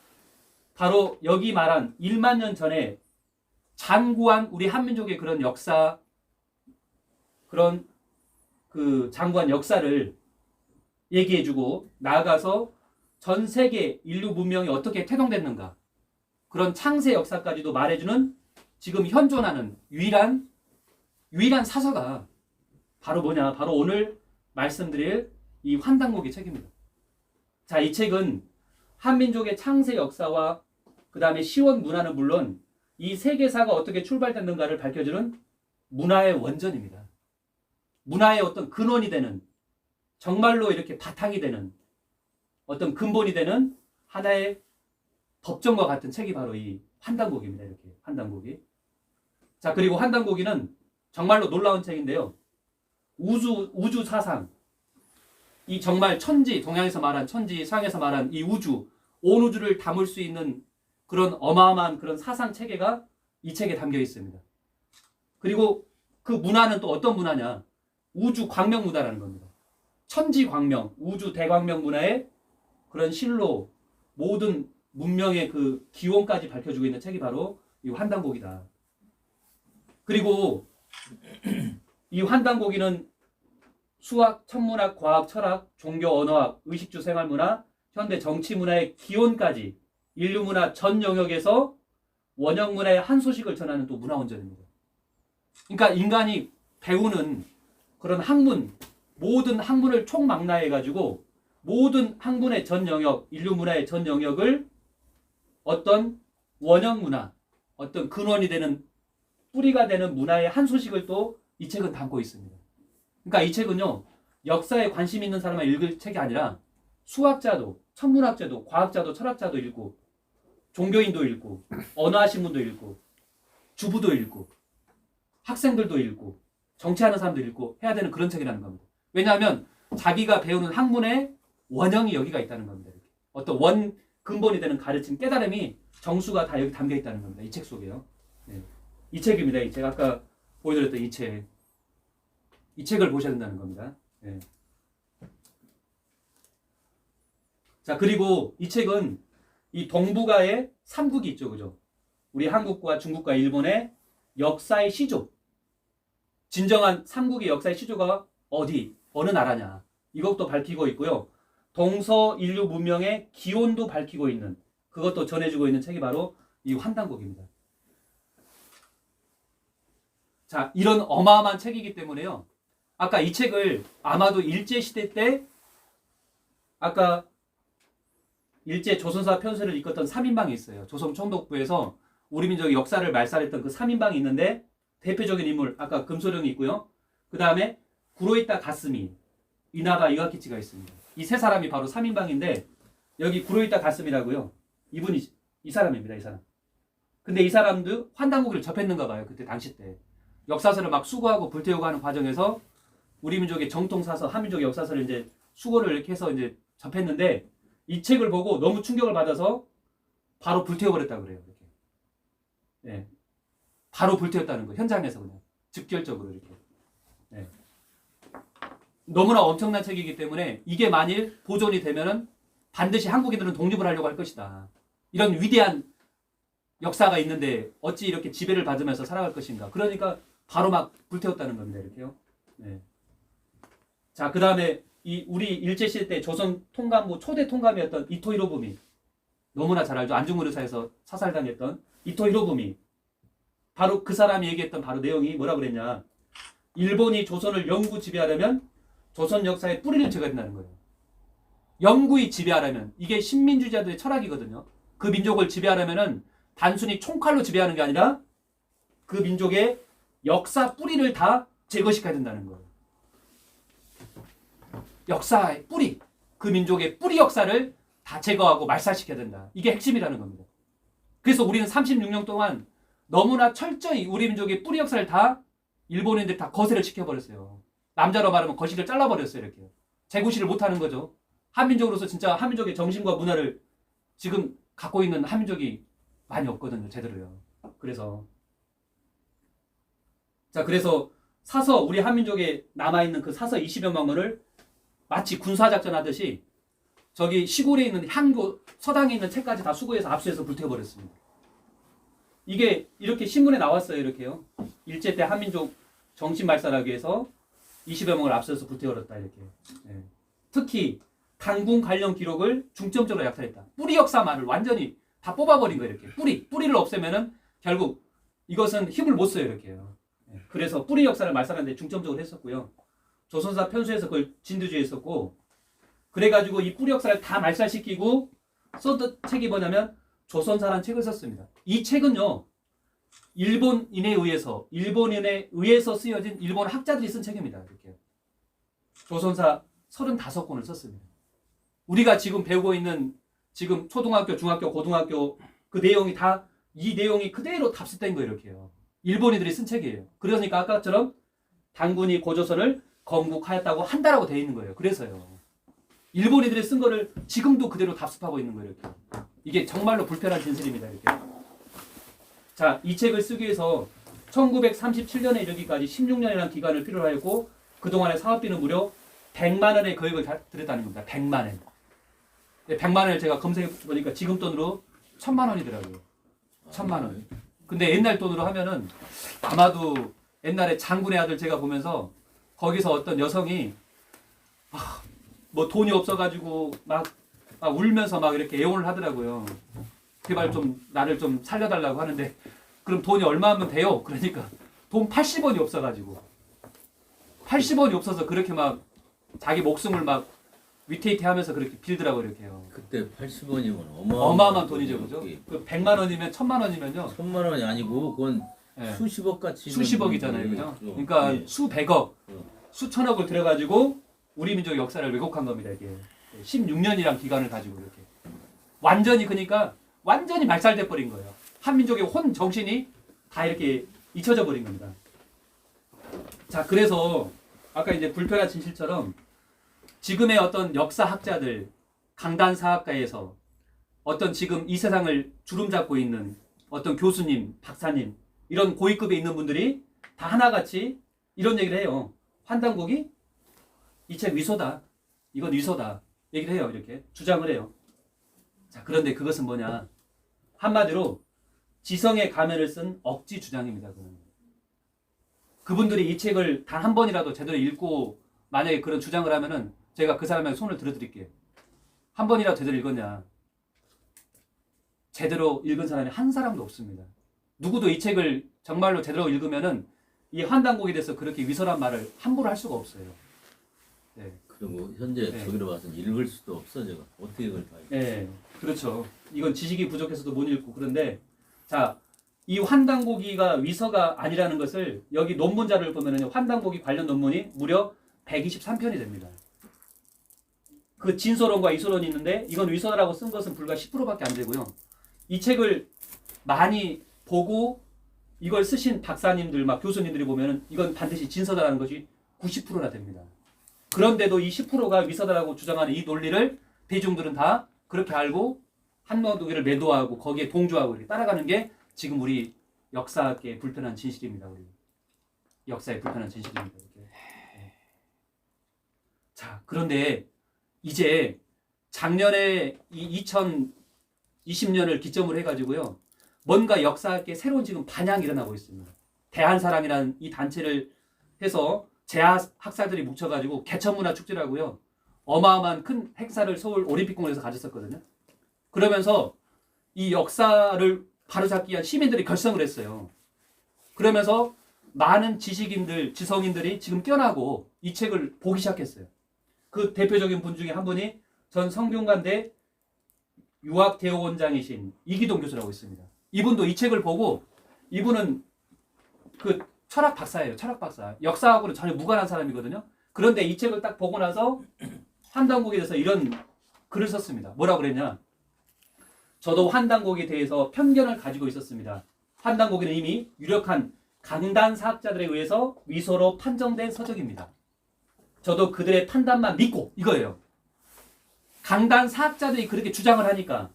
바로 여기 말한 1만 년 전에 장구한 우리 한민족의 그런 역사, 그런 그 장구한 역사를 얘기해주고 나아가서 전 세계 인류 문명이 어떻게 태동됐는가, 그런 창세 역사까지도 말해주는 지금 현존하는 유일한 사서가 바로 뭐냐? 바로 오늘 말씀드릴 이 환단고기 책입니다. 자, 이 책은 한민족의 창세 역사와 그 다음에 시원 문화는 물론 이 세계사가 어떻게 출발됐는가를 밝혀주는 문화의 원전입니다. 문화의 어떤 근원이 되는, 정말로 이렇게 바탕이 되는, 어떤 근본이 되는 하나의 법전과 같은 책이 바로 이 환단고기입니다. 이렇게 환단고기. 자, 그리고 환단고기는 정말로 놀라운 책인데요. 우주 사상, 이 정말 천지, 동양에서 말한 천지, 서양에서 말한 이 우주, 온 우주를 담을 수 있는 그런 어마어마한 그런 사상 체계가 이 책에 담겨 있습니다. 그리고 그 문화는 또 어떤 문화냐? 우주 광명 문화라는 겁니다. 천지 광명, 우주 대광명 문화의 그런 실로 모든 문명의 그 기원까지 밝혀주고 있는 책이 바로 이 환단고기다. 그리고 이 환단고기는 수학, 천문학, 과학, 철학, 종교, 언어학, 의식주, 생활문화, 현대 정치 문화의 기원까지 인류 문화 전 영역에서 원형 문화의 한 소식을 전하는 또 문화 원전입니다. 그러니까 인간이 배우는 그런 학문, 모든 학문을 총망라해 가지고 모든 학문의 전 영역, 인류 문화의 전 영역을 어떤 원형 문화, 어떤 근원이 되는, 뿌리가 되는 문화의 한 소식을 또 이 책은 담고 있습니다. 그러니까 이 책은요, 역사에 관심 있는 사람만 읽을 책이 아니라 수학자도, 천문학자도, 과학자도, 철학자도 읽고, 종교인도 읽고, 언어하신 분도 읽고, 주부도 읽고, 학생들도 읽고, 정치하는 사람도 읽고 해야 되는 그런 책이라는 겁니다. 왜냐하면 자기가 배우는 학문의 원형이 여기가 있다는 겁니다. 이렇게. 어떤 원 근본이 되는 가르침, 깨달음이, 정수가 다 여기 담겨 있다는 겁니다. 이 책 속에요. 네. 이 책입니다. 이 책, 아까 보여드렸던 이 책. 이 책을 보셔야 된다는 겁니다. 네. 자, 그리고 이 책은 이 동북아의 삼국이 있죠, 그죠? 우리 한국과 중국과 일본의 역사의 시조. 진정한 삼국의 역사의 시조가 어디, 어느 나라냐. 이것도 밝히고 있고요. 동서 인류 문명의 기원도 밝히고 있는, 그것도 전해주고 있는 책이 바로 이 환단고기입니다. 자, 이런 어마어마한 책이기 때문에요. 아까 이 책을 아마도 일제시대 때, 아까 일제 조선사 편서를 이끌었던 3인방이 있어요. 조선 총독부에서 우리 민족의 역사를 말살했던 그 3인방이 있는데, 대표적인 인물, 아까 금소령이 있고요. 그 다음에 구로이타 가스미, 이나가 이와키치가 있습니다. 이 세 사람이 바로 3인방인데, 여기 구로이타 가스미라고요. 이분이, 이 사람입니다, 이 사람. 근데 이 사람도 환단고기를 접했는가 봐요. 그때 당시 때. 역사서를 막 수거하고 불태우고 하는 과정에서 우리 민족의 정통사서, 한민족의 역사서를 이제 수거를 이렇게 해서 이제 접했는데, 이 책을 보고 너무 충격을 받아서 바로 불태워버렸다고 그래요. 이렇게. 네. 바로 불태웠다는 거. 현장에서 그냥. 즉결적으로 이렇게. 네. 너무나 엄청난 책이기 때문에 이게 만일 보존이 되면은 반드시 한국인들은 독립을 하려고 할 것이다. 이런 위대한 역사가 있는데 어찌 이렇게 지배를 받으면서 살아갈 것인가. 그러니까 바로 막 불태웠다는 겁니다. 이렇게요. 네. 자, 그 다음에 이 우리 일제시대 때 조선 통감부 초대 통감이었던 이토 히로부미, 너무나 잘 알죠. 안중근 의사에서 사살당했던 이토 히로부미. 바로 그 사람이 얘기했던 바로 내용이 뭐라 그랬냐. 일본이 조선을 영구 지배하려면 조선 역사의 뿌리를 쳐야 된다는 거예요. 영구히 지배하려면, 이게 신민주의자들의 철학이거든요. 그 민족을 지배하려면은 단순히 총칼로 지배하는 게 아니라 그 민족의 역사 뿌리를 다 제거시켜야 된다는 거예요. 역사의 뿌리, 그 민족의 뿌리 역사를 다 제거하고 말살시켜야 된다. 이게 핵심이라는 겁니다. 그래서 우리는 36년 동안 너무나 철저히 우리 민족의 뿌리 역사를 다 일본인들 다 거세를 시켜버렸어요. 남자로 말하면 거시를 잘라버렸어요. 이렇게. 재구시를 못하는 거죠. 한민족으로서 진짜 한민족의 정신과 문화를 지금 갖고 있는 한민족이 많이 없거든요. 제대로요. 그래서 사서 우리 한민족에 남아있는 그 사서 20여만 원을 마치 군사작전 하듯이 저기 시골에 있는 향교 서당에 있는 책까지 다 수거해서 압수해서 불태워버렸습니다. 이게 이렇게 신문에 나왔어요. 이렇게요. 일제 때 한민족 정신 말살하기 위해서 20여 명을 압수해서 불태워버렸다. 이렇게. 예. 특히 단군 관련 기록을 중점적으로 약탈했다. 뿌리 역사만을 완전히 다 뽑아버린 거예요. 이렇게 뿌리를 없애면은 결국 이것은 힘을 못 써요. 이렇게요. 예. 그래서 뿌리 역사를 말살하는데 중점적으로 했었고요. 조선사 편수에서 그걸 진두지휘했었고, 그래가지고 이 뿌리 역사를 다 말살시키고 썼던 책이 뭐냐면 조선사라는 책을 썼습니다. 이 책은요, 일본인에 의해서 쓰여진 일본 학자들이 쓴 책입니다. 이렇게 조선사 35권을 썼습니다. 우리가 지금 배우고 있는 지금 초등학교, 중학교, 고등학교 그 내용이 다 이 내용이 그대로 답습된 거예요. 이렇게요. 일본인들이 쓴 책이에요. 그러니까 아까처럼 단군이 고조선을 건국하였다고 한다라고 되어 있는 거예요. 그래서요. 일본인들이 쓴 거를 지금도 그대로 답습하고 있는 거예요. 이렇게. 이게 정말로 불편한 진실입니다. 이렇게. 자, 이 책을 쓰기 위해서 1937년에 이르기까지 16년이라는 기간을 필요로 하였고, 그동안의 사업비는 무려 100만 원의 거액을 들였다는 겁니다. 100만 원. 100만 원을 제가 검색해 보니까 지금 돈으로 1000만 원이더라고요. 1000만 원. 근데 옛날 돈으로 하면은 아마도 옛날에 장군의 아들 제가 보면서 거기서 어떤 여성이 뭐 돈이 없어가지고 막 울면서 막 이렇게 애원을 하더라고요. 제발 좀 나를 좀 살려달라고 하는데, 그럼 돈이 얼마 하면 돼요? 그러니까 돈 80원이 없어가지고 80원이 없어서 그렇게 막 자기 목숨을 막 위태위태하면서 그렇게 빌더라고요. 이렇게요. 그때 80원이면 어마어마한 돈이죠, 그죠? 그 100만 원이면 1000만 원이면요. 1000만 원이 아니고 그건 예. 수십억 가치. 수십억이잖아요, 그죠? 그러니까 예. 수백억, 수천억을 들여가지고 우리 민족의 역사를 왜곡한 겁니다. 이게 16년이란 기간을 가지고 이렇게 완전히, 그러니까 완전히 말살돼 버린 거예요. 한민족의 혼 정신이 다 이렇게 잊혀져 버린 겁니다. 자, 그래서 아까 이제 불편한 진실처럼 지금의 어떤 역사학자들, 강단사학가에서 어떤 지금 이 세상을 주름잡고 있는 어떤 교수님, 박사님, 이런 고위급에 있는 분들이 다 하나같이 이런 얘기를 해요. 환단곡이 이 책 위소다. 이건 위소다. 얘기를 해요. 이렇게 주장을 해요. 자, 그런데 그것은 뭐냐? 한마디로 지성의 가면을 쓴 억지 주장입니다. 그분들이 이 책을 단 한 번이라도 제대로 읽고 만약에 그런 주장을 하면은 제가 그 사람에게 손을 들어드릴게요. 한 번이라도 제대로 읽었냐? 제대로 읽은 사람이 한 사람도 없습니다. 누구도 이 책을 정말로 제대로 읽으면은 이 환단곡에 대해서 그렇게 위선한 말을 함부로 할 수가 없어요. 네. 그리고 현재 네. 저기로 와서 읽을 수도 없어. 제가 어떻게 이걸 다 읽어? 네, 그렇죠. 이건 지식이 부족해서도 못 읽고. 그런데 자, 이 환단고기가 위서가 아니라는 것을 여기 논문자를 보면은 환단고기 관련 논문이 무려 123편이 됩니다. 그 진소론과 이소론이 있는데 이건 위서라고 쓴 것은 불과 10%밖에 안 되고요. 이 책을 많이 보고 이걸 쓰신 박사님들, 막 교수님들이 보면은 이건 반드시 진서다라는 것이 90%나 됩니다. 그런데도 이 10%가 위서다라고 주장하는 이 논리를 대중들은 다 그렇게 알고 한노두개를 매도하고 거기에 동조하고 이렇게 따라가는 게 지금 우리 역사계의 불편한 진실입니다. 우리 역사의 불편한 진실입니다. 이렇게. 네. 자, 그런데 이제 작년에 이 2020년을 기점으로 해가지고요, 뭔가 역사계 새로운 지금 반향이 일어나고 있습니다. 대한사랑이라는 이 단체를 해서 재학 학사들이 뭉쳐가지고 개천문화 축제라고요, 어마어마한 큰 행사를 서울 올림픽공원에서 가졌었거든요. 그러면서 이 역사를 바로잡기 위한 시민들이 결성을 했어요. 그러면서 많은 지식인들, 지성인들이 지금 뛰어나고 이 책을 보기 시작했어요. 그 대표적인 분 중에 한 분이 전 성균관대 유학대학원장이신 이기동 교수라고 있습니다. 이분도 이 책을 보고, 이분은 그 철학 박사예요. 철학 박사. 역사하고는 전혀 무관한 사람이거든요. 그런데 이 책을 딱 보고 나서 환단곡에 대해서 이런 글을 썼습니다. 뭐라고 그랬냐? 저도 환단곡에 대해서 편견을 가지고 있었습니다. 환단곡에는 이미 유력한 강단사학자들에 의해서 위소로 판정된 서적입니다. 저도 그들의 판단만 믿고, 이거예요. 강단사학자들이 그렇게 주장을 하니까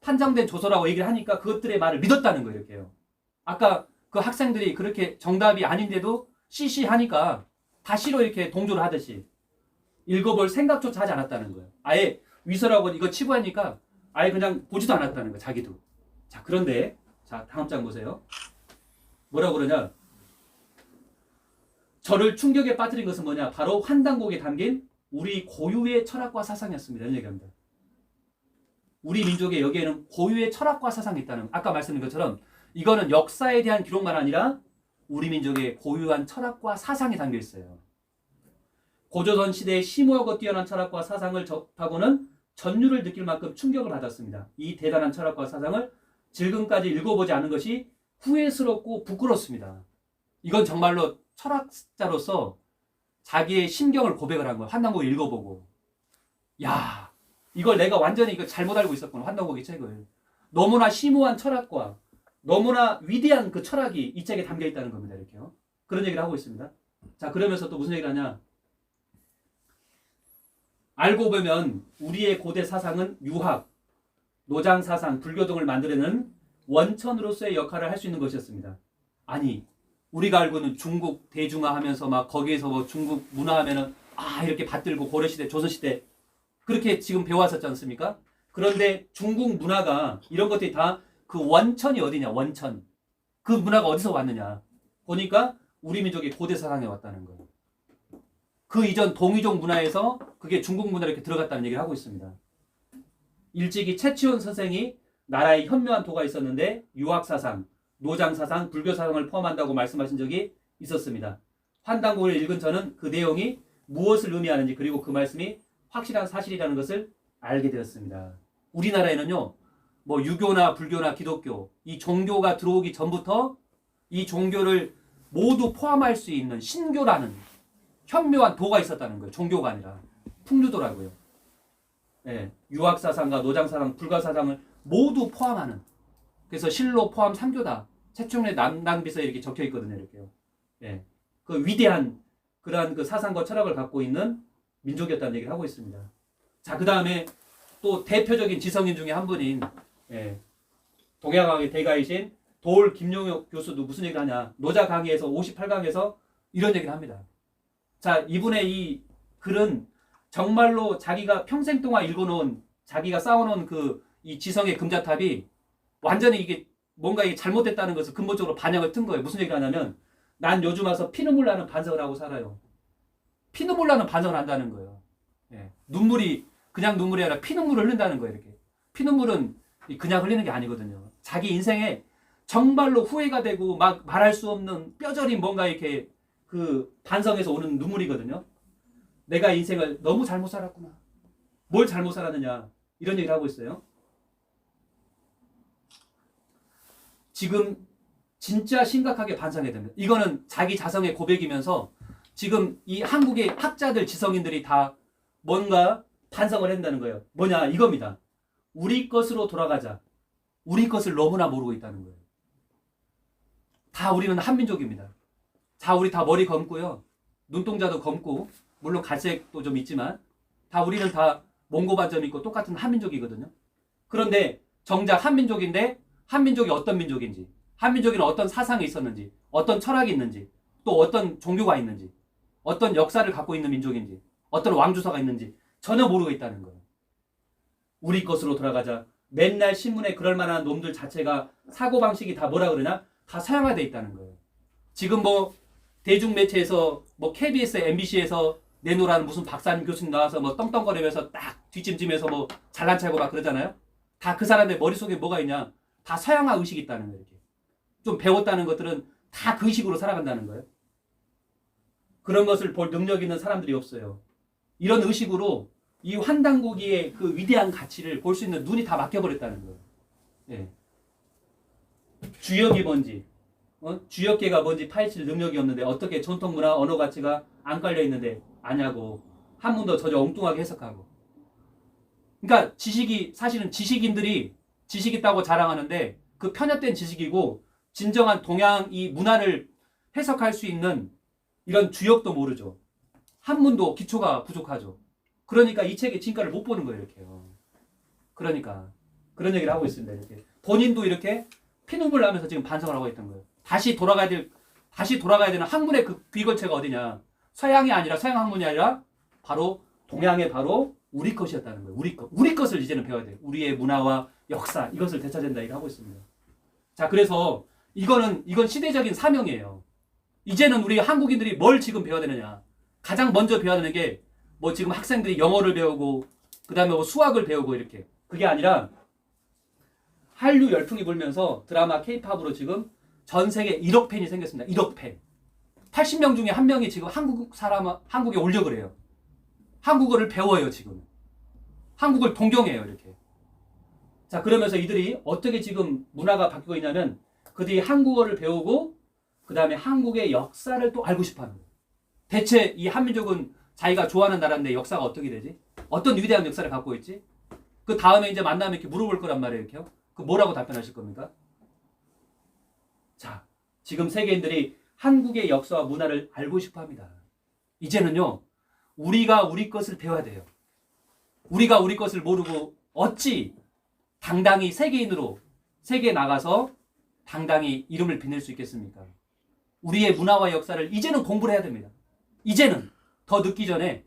한정된 조서라고 얘기를 하니까 그것들의 말을 믿었다는 거예요. 이렇게요. 아까 그 학생들이 그렇게 정답이 아닌데도 하니까 다시로 이렇게 동조를 하듯이 읽어볼 생각조차 하지 않았다는 거예요. 아예 위서라고 이거 치부하니까 아예 그냥 보지도 않았다는 거예요. 자기도. 자, 그런데 자, 다음 장 보세요. 뭐라고 그러냐? 저를 충격에 빠뜨린 것은 뭐냐? 바로 환단곡에 담긴 우리 고유의 철학과 사상이었습니다. 이런 얘기합니다. 우리 민족의 여기에는 고유의 철학과 사상이 있다는, 아까 말씀드린 것처럼 이거는 역사에 대한 기록만 아니라 우리 민족의 고유한 철학과 사상이 담겨 있어요. 고조선 시대의 심오하고 뛰어난 철학과 사상을 접하고는 전율을 느낄 만큼 충격을 받았습니다. 이 대단한 철학과 사상을 지금까지 읽어보지 않은 것이 후회스럽고 부끄럽습니다. 이건 정말로 철학자로서 자기의 심경을 고백을 한 거예요. 환단곡을 읽어보고. 야, 이걸 내가 완전히 이거 잘못 알고 있었구나. 환단곡의 책을. 너무나 심오한 철학과 너무나 위대한 그 철학이 이 책에 담겨 있다는 겁니다. 이렇게요. 그런 얘기를 하고 있습니다. 자, 그러면서 또 무슨 얘기를 하냐? 알고 보면 우리의 고대 사상은 유학, 노장 사상, 불교 등을 만들어내는 원천으로서의 역할을 할 수 있는 것이었습니다. 아니, 우리가 알고 있는 중국 대중화 하면서 막 거기에서 뭐 중국 문화 하면은 이렇게 받들고 고려시대, 조선시대 그렇게 지금 배워왔었지 않습니까? 그런데 중국 문화가 이런 것들이 다 그 원천이 어디냐, 원천. 그 문화가 어디서 왔느냐. 보니까 우리 민족의 고대 사상에 왔다는 거예요. 그 이전 동이족 문화에서 그게 중국 문화로 이렇게 들어갔다는 얘기를 하고 있습니다. 일찍이 최치원 선생이 나라에 현묘한 도가 있었는데 유학사상, 노장사상, 불교사상을 포함한다고 말씀하신 적이 있었습니다. 환단곡을 읽은 저는 그 내용이 무엇을 의미하는지 그리고 그 말씀이 확실한 사실이라는 것을 알게 되었습니다. 우리나라에는요, 뭐 유교나 불교나 기독교, 이 종교가 들어오기 전부터 이 종교를 모두 포함할 수 있는 신교라는 현묘한 도가 있었다는 거예요. 종교가 아니라 풍류도라고요. 예, 유학사상과 노장사상, 불가사상을 모두 포함하는. 그래서 실로 포함 3교다. 최충래 남낭비서에 이렇게 적혀 있거든요. 이렇게요. 예, 그 위대한 그러한 그 사상과 철학을 갖고 있는 민족이었다는 얘기를 하고 있습니다. 자, 그 다음에 또 대표적인 지성인 중에 한 분인 동양학의 대가이신 도올 김용혁 교수도 무슨 얘기를 하냐. 노자 강의에서 58강에서 이런 얘기를 합니다. 자, 이분의 이 글은 정말로 자기가 평생 동안 읽어놓은, 자기가 쌓아놓은 그 이 지성의 금자탑이 완전히 이게 뭔가 이게 잘못됐다는 것을 근본적으로 반영을 튼 거예요. 무슨 얘기를 하냐면, 난 요즘 와서 피눈물 나는 반성을 하고 살아요. 피눈물 나는 반성을 한다는 거예요. 예. 눈물이 그냥 눈물이 아니라 피눈물을 흘린다는 거예요. 이렇게. 피눈물은 그냥 흘리는 게 아니거든요. 자기 인생에 정말로 후회가 되고 막 말할 수 없는 뼈저린 뭔가 이렇게 그 반성에서 오는 눈물이거든요. 내가 인생을 너무 잘못 살았구나. 뭘 잘못 살았느냐. 이런 얘기를 하고 있어요. 지금 진짜 심각하게 반성해야 됩니다. 이거는 자기 자성의 고백이면서 지금 이 한국의 학자들, 지성인들이 다 뭔가 반성을 한다는 거예요. 뭐냐, 이겁니다. 우리 것으로 돌아가자. 우리 것을 너무나 모르고 있다는 거예요. 다 우리는 한민족입니다. 자, 우리 다 머리 검고요. 눈동자도 검고, 물론 갈색도 좀 있지만, 다 우리는 다 몽고반점 있고 똑같은 한민족이거든요. 그런데 정작 한민족인데, 한민족이 어떤 민족인지, 한민족에는 어떤 사상이 있었는지, 어떤 철학이 있는지, 또 어떤 종교가 있는지, 어떤 역사를 갖고 있는 민족인지, 어떤 왕주사가 있는지 전혀 모르고 있다는 거예요. 우리 것으로 돌아가자. 맨날 신문에 그럴 만한 놈들 자체가 사고방식이 다 뭐라 그러냐? 다 서양화되어 있다는 거예요. 지금 뭐 대중매체에서 뭐 KBS, MBC에서 내놓으라는 무슨 박사님 교수님 나와서 뭐 떵떵거리면서 딱 뒷짐지면서 뭐 잘난 척하고 막 그러잖아요. 다 그 사람들 머릿속에 뭐가 있냐? 다 서양화 의식이 있다는 거예요. 이렇게. 좀 배웠다는 것들은 다 그 의식으로 살아간다는 거예요. 그런 것을 볼 능력 있는 사람들이 없어요. 이런 의식으로 이 환단고기의 그 위대한 가치를 볼 수 있는 눈이 다 막혀버렸다는 거예요. 예. 주역이 뭔지, 주역계가 뭔지 파헤칠 능력이 없는데 어떻게 전통문화, 언어 가치가 안 깔려 있는데 아냐고 한문도 저저 엉뚱하게 해석하고. 그러니까 지식이 사실은 지식인들이 지식 있다고 자랑하는데 그 편협된 지식이고 진정한 동양 이 문화를 해석할 수 있는 이런 주역도 모르죠. 한문도 기초가 부족하죠. 그러니까 이 책의 진가를 못 보는 거예요. 이렇게요. 그러니까 그런 얘기를 하고 있습니다. 이렇게 본인도 이렇게 피눈물 나면서 지금 반성을 하고 있던 거예요. 다시 돌아가야 되는 학문의 그 귀걸체가 어디냐? 서양이 아니라 서양 학문이 아니라 바로 동양의 바로 우리 것이었다는 거예요. 우리 것을 이제는 배워야 돼요. 우리의 문화와 역사 이것을 되찾는다 이렇게 하고 있습니다. 자, 그래서 이건 시대적인 사명이에요. 이제는 우리 한국인들이 뭘 지금 배워야 되느냐? 가장 먼저 배워야 되는 게 뭐 지금 학생들이 영어를 배우고 그다음에 뭐 수학을 배우고 이렇게 그게 아니라 한류 열풍이 불면서 드라마 K-팝으로 지금 전 세계 1억 팬이 생겼습니다. 1억 팬. 80명 중에 1명이 지금 한국에 오려 그래요. 한국어를 배워요, 지금. 한국을 동경해요, 이렇게. 자, 그러면서 이들이 어떻게 지금 문화가 바뀌고 있냐면 그들이 한국어를 배우고 그 다음에 한국의 역사를 또 알고 싶어 하는 거예요. 대체 이 한민족은 자기가 좋아하는 나라인데 역사가 어떻게 되지? 어떤 위대한 역사를 갖고 있지? 그 다음에 이제 만나면 이렇게 물어볼 거란 말이에요, 이렇게요. 그 뭐라고 답변하실 겁니까? 자, 지금 세계인들이 한국의 역사와 문화를 알고 싶어 합니다. 이제는요, 우리가 우리 것을 배워야 돼요. 우리가 우리 것을 모르고 어찌 당당히 세계인으로 세계에 나가서 당당히 이름을 빛낼 수 있겠습니까? 우리의 문화와 역사를 이제는 공부를 해야 됩니다. 이제는 더 늦기 전에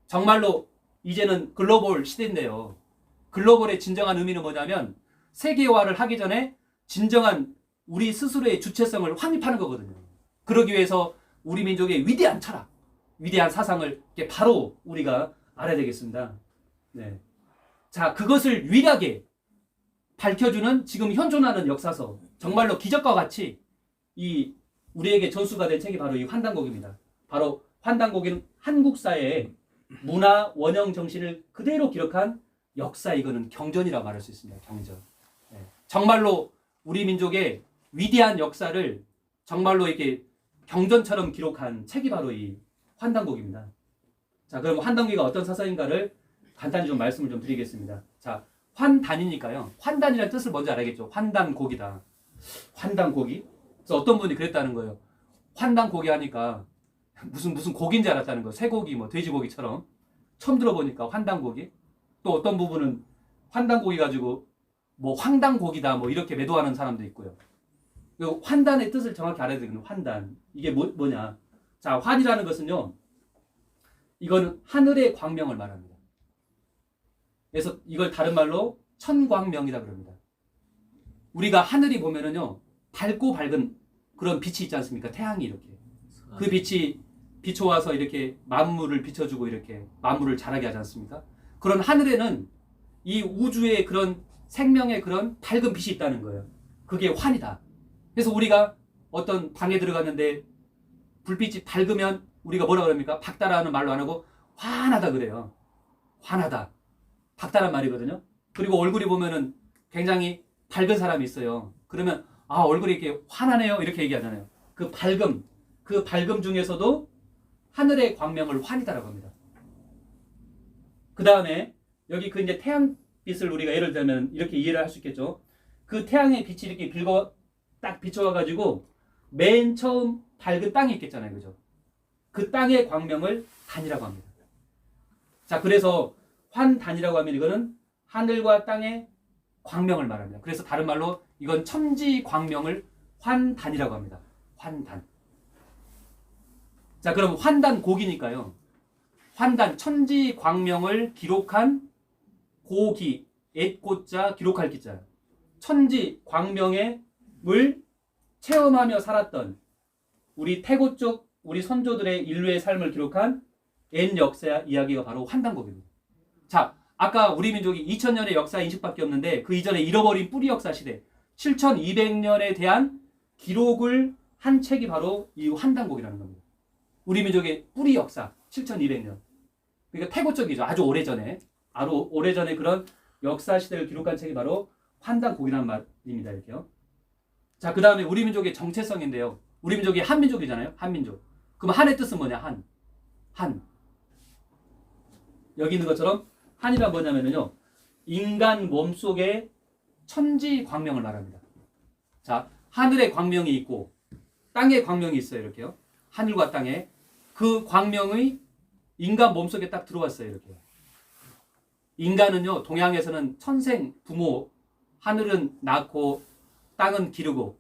정말로 이제는 글로벌 시대인데요. 글로벌의 진정한 의미는 뭐냐면 세계화를 하기 전에 진정한 우리 스스로의 주체성을 확립하는 거거든요. 그러기 위해서 우리 민족의 위대한 철학, 위대한 사상을 바로 우리가 알아야 되겠습니다. 네. 자, 그것을 유일하게 밝혀주는 지금 현존하는 역사서, 정말로 기적과 같이 이 우리에게 전수가 된 책이 바로 이 환단곡입니다. 바로 환단곡은 한국사의 문화 원형 정신을 그대로 기록한 역사, 이거는 경전이라고 말할 수 있습니다. 경전. 네. 정말로 우리 민족의 위대한 역사를 정말로 이렇게 경전처럼 기록한 책이 바로 이 환단곡입니다. 자, 그럼 환단곡이 어떤 사상인가를 간단히 좀 말씀을 좀 드리겠습니다. 자, 환단이니까요. 환단이라는 뜻을 먼저 알아야겠죠. 환단곡이다. 환단곡이? 그래서 어떤 분이 그랬다는 거예요. 환단곡이 하니까 무슨 곡인지 알았다는 거예요. 쇠고기, 뭐 돼지고기처럼. 처음 들어보니까 환단곡이. 또 어떤 부분은 환단곡이 가지고 뭐 황당곡이다 뭐 이렇게 매도하는 사람도 있고요. 환단의 뜻을 정확히 알아야 되거든요. 환단. 이게 뭐냐. 자, 환이라는 것은요. 이건 하늘의 광명을 말합니다. 그래서 이걸 다른 말로 천광명이라 그럽니다. 우리가 하늘이 보면은요. 밝고 밝은 그런 빛이 있지 않습니까? 태양이 이렇게. 그 빛이 비춰와서 이렇게 만물을 비춰주고 이렇게 만물을 자라게 하지 않습니까? 그런 하늘에는 이 우주의 그런 생명의 그런 밝은 빛이 있다는 거예요. 그게 환이다. 그래서 우리가 어떤 방에 들어갔는데 불빛이 밝으면 우리가 뭐라 그럽니까? 밝다라는 말로 안 하고 환하다 그래요. 환하다. 밝다란 말이거든요. 그리고 얼굴이 보면은 굉장히 밝은 사람이 있어요. 그러면 아, 얼굴이 이렇게 환하네요. 이렇게 얘기하잖아요. 그 밝음 중에서도 하늘의 광명을 환이다라고 합니다. 그 다음에 여기 그 이제 태양빛을 우리가 예를 들면 이렇게 이해를 할 수 있겠죠. 그 태양의 빛이 이렇게 딱 비춰와가지고 맨 처음 밝은 땅이 있겠잖아요. 그죠? 그 땅의 광명을 단이라고 합니다. 자, 그래서 환단이라고 하면 이거는 하늘과 땅의 광명을 말합니다. 그래서 다른 말로 이건 천지 광명을 환단이라고 합니다. 환단. 자, 그럼 환단곡이니까요. 환단, 천지 광명을 기록한 고기, 엣고자, 기록할 기자. 천지 광명을 체험하며 살았던 우리 태고 쪽 우리 선조들의 인류의 삶을 기록한 옛 역사 이야기가 바로 환단곡입니다. 자, 아까 우리 민족이 2000년의 역사 인식밖에 없는데 그 이전에 잃어버린 뿌리 역사 시대 7200년에 대한 기록을 한 책이 바로 이 환단곡이라는 겁니다. 우리 민족의 뿌리 역사 7200년. 그러니까 태고 쪽이죠. 아주 오래전에 그런 역사 시대를 기록한 책이 바로 환단곡이라는 말입니다. 이렇게요. 자, 그 다음에 우리 민족의 정체성인데요. 우리 민족이 한민족이잖아요. 한민족. 그럼 한의 뜻은 뭐냐? 한. 여기 있는 것처럼 한이란 뭐냐면요. 인간 몸속에 천지 광명을 말합니다. 자, 하늘의 광명이 있고 땅의 광명이 있어요. 이렇게요. 하늘과 땅에 그 광명의 인간 몸속에 딱 들어왔어요. 이렇게. 인간은요. 동양에서는 천생 부모 하늘은 낳고 땅은 기르고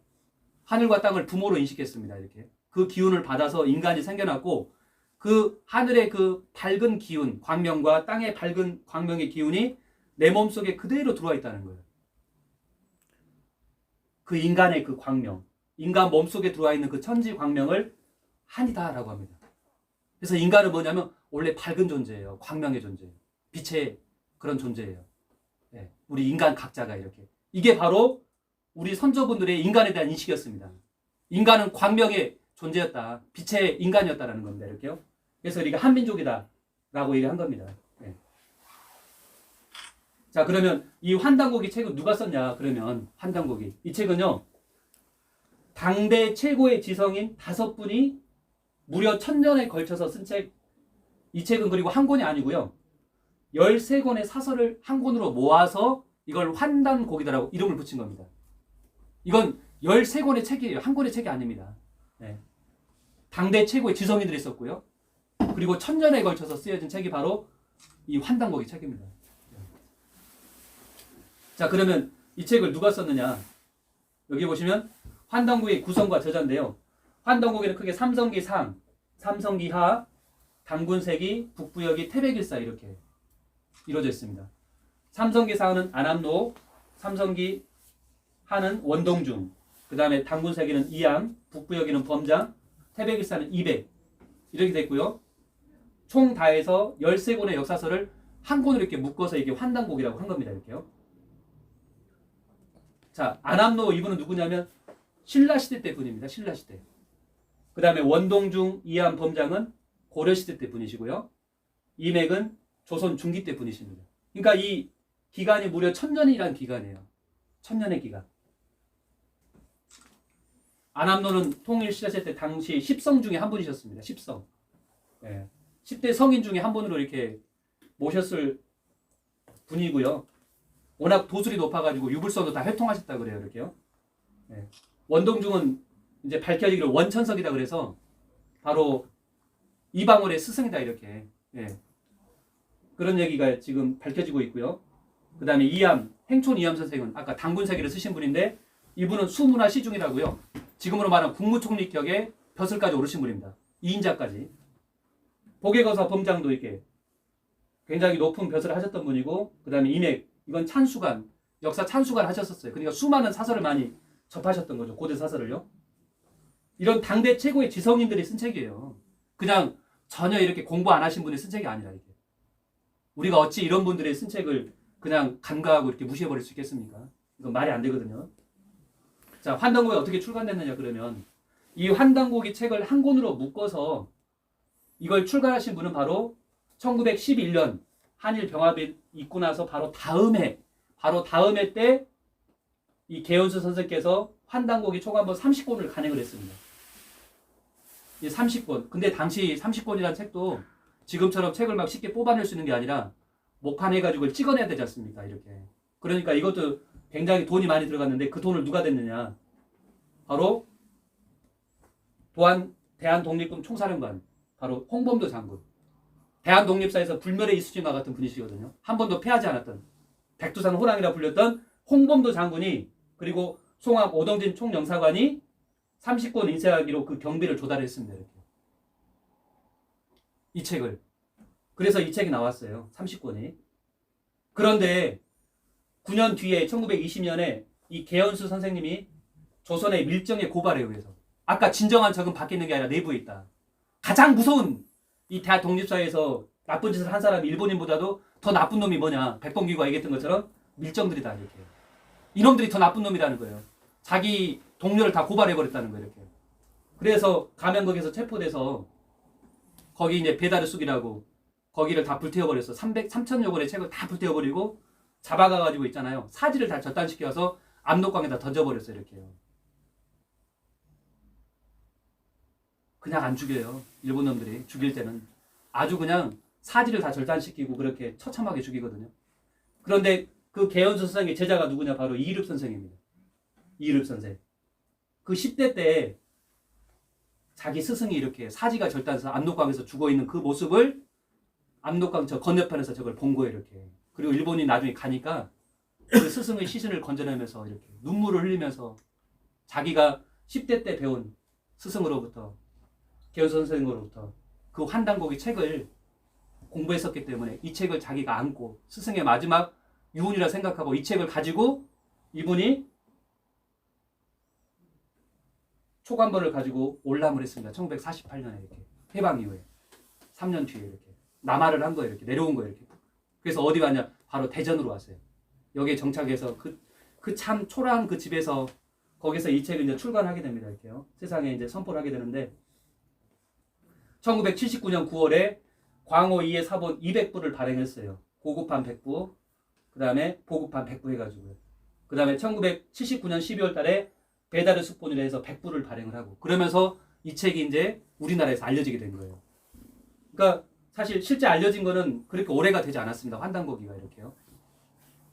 하늘과 땅을 부모로 인식했습니다. 이렇게 그 기운을 받아서 인간이 생겨났고 그 하늘의 그 밝은 기운, 광명과 땅의 밝은 광명의 기운이 내 몸속에 그대로 들어와 있다는 거예요. 그 인간의 그 광명, 인간 몸속에 들어와 있는 그 천지 광명을 한이다라고 합니다. 그래서 인간은 뭐냐면 원래 밝은 존재예요. 광명의 존재예요. 빛의 그런 존재예요. 네, 우리 인간 각자가 이렇게. 이게 바로 우리 선조분들의 인간에 대한 인식이었습니다. 인간은 광명의 존재였다. 빛의 인간이었다라는 겁니다. 이렇게요. 그래서 우리가 한민족이다라고 얘기한 겁니다. 네. 자, 그러면 이 환단고기 책은 누가 썼냐? 그러면 환단고기. 이 책은요. 당대 최고의 지성인 5분이 무려 1000년에 걸쳐서 쓴 책. 이 책은 그리고 한 권이 아니고요. 13권의 사설을 한 권으로 모아서 이걸 환단고기다라고 이름을 붙인 겁니다. 이건 13권의 책이에요. 한 권의 책이 아닙니다. 네. 당대 최고의 지성인들이 썼고요. 그리고 1000년에 걸쳐서 쓰여진 책이 바로 이 환단고기 책입니다. 자, 그러면 이 책을 누가 썼느냐? 여기 보시면 환단고기의 구성과 저자인데요. 환단고기는 크게 삼성기 상, 삼성기 하, 단군세기, 북부여기, 태백일사 이렇게 이루어져 있습니다. 삼성기 상은 안암로, 삼성기 하는 원동중, 그 다음에 단군세기는 이암, 북부여기는 범장, 태백일사는 이백 이렇게 됐고요. 총 다해서 13권의 역사서를 한 권으로 이렇게 묶어서 이게 환단고기라고 한 겁니다. 이렇게요. 자, 안암로 이분은 누구냐면 신라시대 때 분입니다. 신라시대. 그 다음에 원동중, 이암, 범장은 고려시대 때 분이시고요. 이맥은 조선 중기 때 분이십니다. 그러니까 이 기간이 무려 1000년이라는 기간이에요. 1000년의 기간. 안암로는 통일 신라시대 때 당시 10성 중에 한 분이셨습니다. 10성. 예. 10대 성인 중에 한 분으로 이렇게 모셨을 분이고요. 워낙 도술이 높아가지고 유불선도 다 회통하셨다 그래요. 이렇게요. 예. 원동중은 이제 밝혀지기를 원천석이다 그래서 바로 이방원의 스승이다 이렇게. 예. 그런 얘기가 지금 밝혀지고 있고요. 그 다음에 이암, 행촌 이암 선생은 아까 단군세기를 쓰신 분인데 이분은 수문화 시중이라고요. 지금으로 말하면 국무총리격의 벼슬까지 오르신 분입니다. 2인자까지. 복외거사 범장도 이렇게 굉장히 높은 벼슬을 하셨던 분이고 그 다음에 이맥, 이건 찬수관, 역사 찬수관 하셨었어요. 그러니까 수많은 사설을 많이 접하셨던 거죠. 고대 사설을요. 이런 당대 최고의 지성인들이 쓴 책이에요. 그냥 전혀 이렇게 공부 안 하신 분이 쓴 책이 아니라 이게. 우리가 어찌 이런 분들의 쓴 책을 그냥 간과하고 이렇게 무시해버릴 수 있겠습니까? 이건 말이 안 되거든요. 자, 환단고기가 어떻게 출간됐느냐 그러면 이 환단고기 책을 한 권으로 묶어서 이걸 출간하신 분은 바로 1911년 한일 병합이 있고 나서 바로 다음해 때 이 개연수 선생께서 환단고기 초간본 30권을 간행을 했습니다. 이 30권. 근데 당시 30권이라는 책도 지금처럼 책을 막 쉽게 뽑아낼 수 있는 게 아니라 목판해가지고 찍어내야 되지 않습니까? 이렇게. 그러니까 이것도 굉장히 돈이 많이 들어갔는데 그 돈을 누가 댔느냐? 바로 대한독립군 총사령관, 바로 홍범도 장군. 대한독립사에서 불멸의 이수진과 같은 분이시거든요. 한 번도 패하지 않았던 백두산 호랑이라 불렸던 홍범도 장군이 그리고 송암 오동진 총영사관이 30권 인쇄하기로 그 경비를 조달했습니다. 이렇게. 이 책을. 그래서 이 책이 나왔어요. 30권이. 그런데 9년 뒤에 1920년에 이 개연수 선생님이 조선의 밀정의 고발에 의해서 아까 진정한 적은 밖에 있는 게 아니라 내부에 있다. 가장 무서운 이 대한 독립사에서 나쁜 짓을 한 사람이 일본인보다도 더 나쁜 놈이 뭐냐. 백범기가 얘기했던 것처럼 밀정들이다. 이렇게. 이놈들이 더 나쁜 놈이라는 거예요. 자기 동료를 다 고발해버렸다는 거예요. 이렇게. 그래서 감영국에서 체포돼서 거기 이제 배달의 쑥이라고 거기를 다 불태워버렸어. 3,000여 권의 책을 다 불태워버리고 잡아가가지고 있잖아요. 사지를 다 절단시켜서 압록강에다 던져버렸어요. 이렇게요. 그냥 안 죽여요. 일본 놈들이 죽일 때는. 아주 그냥 사지를 다 절단시키고 그렇게 처참하게 죽이거든요. 그런데 그 개연수 선생의 제자가 누구냐? 바로 이일읍 선생입니다. 이일읍 선생. 그 10대 때 자기 스승이 이렇게 사지가 절단해서 압록강에서 죽어있는 그 모습을 압록강 저 건너편에서 저걸 본 거예요. 이렇게. 그리고 일본이 나중에 가니까 그 스승의 시신을 건져내면서 이렇게 눈물을 흘리면서 자기가 10대 때 배운 스승으로부터 개연 선생으로부터 그 환단곡의 책을 공부했었기 때문에 이 책을 자기가 안고 스승의 마지막 유언이라 생각하고 이 책을 가지고 이분이 초관본을 가지고 올람을 했습니다. 1948년에 이렇게 해방 이후에 3년 뒤에 이렇게 남하를 한 거예요. 이렇게 내려온 거예요. 이렇게. 그래서 어디 갔냐? 바로 대전으로 왔어요. 여기에 정착해서 그 참 초라한 그 집에서 거기서 이 책을 이제 출간하게 됩니다. 이렇게요. 세상에 이제 선포를 하게 되는데 1979년 9월에 광호 2의 사본 200부를 발행했어요. 고급판 100부, 그 다음에 보급판 100부 해가지고요. 그 다음에 1979년 12월 달에 배달의 숙본이라 해서 100부를 발행을 하고 그러면서 이 책이 이제 우리나라에서 알려지게 된 거예요. 그러니까 사실 실제 알려진 거는 그렇게 오래가 되지 않았습니다. 환단고기가 이렇게요.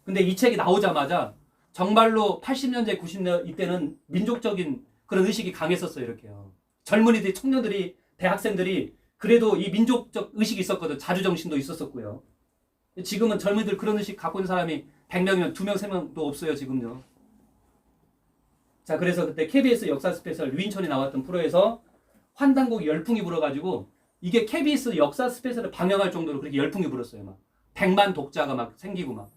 근데 이 책이 나오자마자 정말로 80년대, 90년 이때는 민족적인 그런 의식이 강했었어요. 이렇게요. 젊은이들이, 청년들이, 대학생들이 그래도 이 민족적 의식이 있었거든. 자주정신도 있었었고요. 지금은 젊은이들 그런 의식 갖고 있는 사람이 100명이면 2명, 3명도 없어요. 지금요. 자, 그래서 그때 KBS 역사 스페셜 유인천이 나왔던 프로에서 환단곡이 열풍이 불어가지고 이게 KBS 역사 스페셜을 방영할 정도로 그렇게 열풍이 불었어요. 막 100만 독자가 막 생기고 막.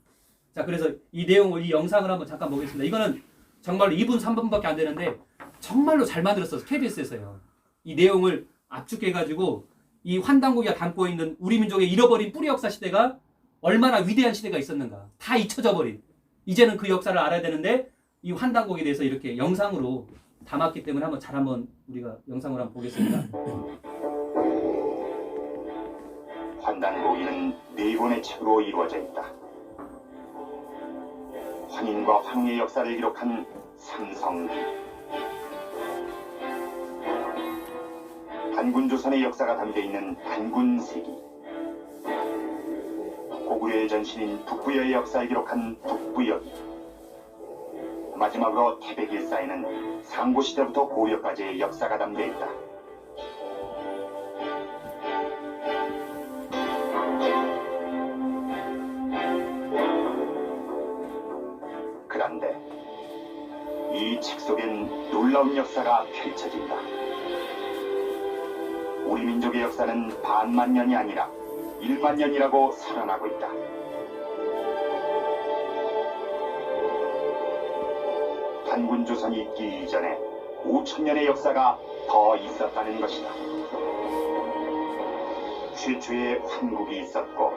자, 그래서 이 내용을, 이 영상을 한번 잠깐 보겠습니다. 이거는 정말로 2분, 3분밖에 안 되는데 정말로 잘 만들었어요. KBS에서요. 이 내용을 압축해가지고 이 환단고기가 담고 있는 우리 민족의 잃어버린 뿌리 역사 시대가 얼마나 위대한 시대가 있었는가. 다 잊혀져 버린. 이제는 그 역사를 알아야 되는데 이 환단곡에 대해서 이렇게 영상으로 담았기 때문에 한번 우리가 영상으로 한번 보겠습니다. 환단고기는 4권의 책으로 이루어져 있다. 환인과 황후의 역사를 기록한 삼성기, 단군조선의 역사가 담겨있는 단군세기, 고구려의 전신인 북부여의 역사를 기록한 북부여기, 마지막으로 태백일사에는 상고시대부터 고려까지의 역사가 담겨있다. 그런데 이 책 속엔 놀라운 역사가 펼쳐진다. 우리 민족의 역사는 반만 년이 아니라 1만 년이라고 설언하고 있다. 단군조선이 있기 이전에 5천년의 역사가 더 있었다는 것이다. 최초의 환국이 있었고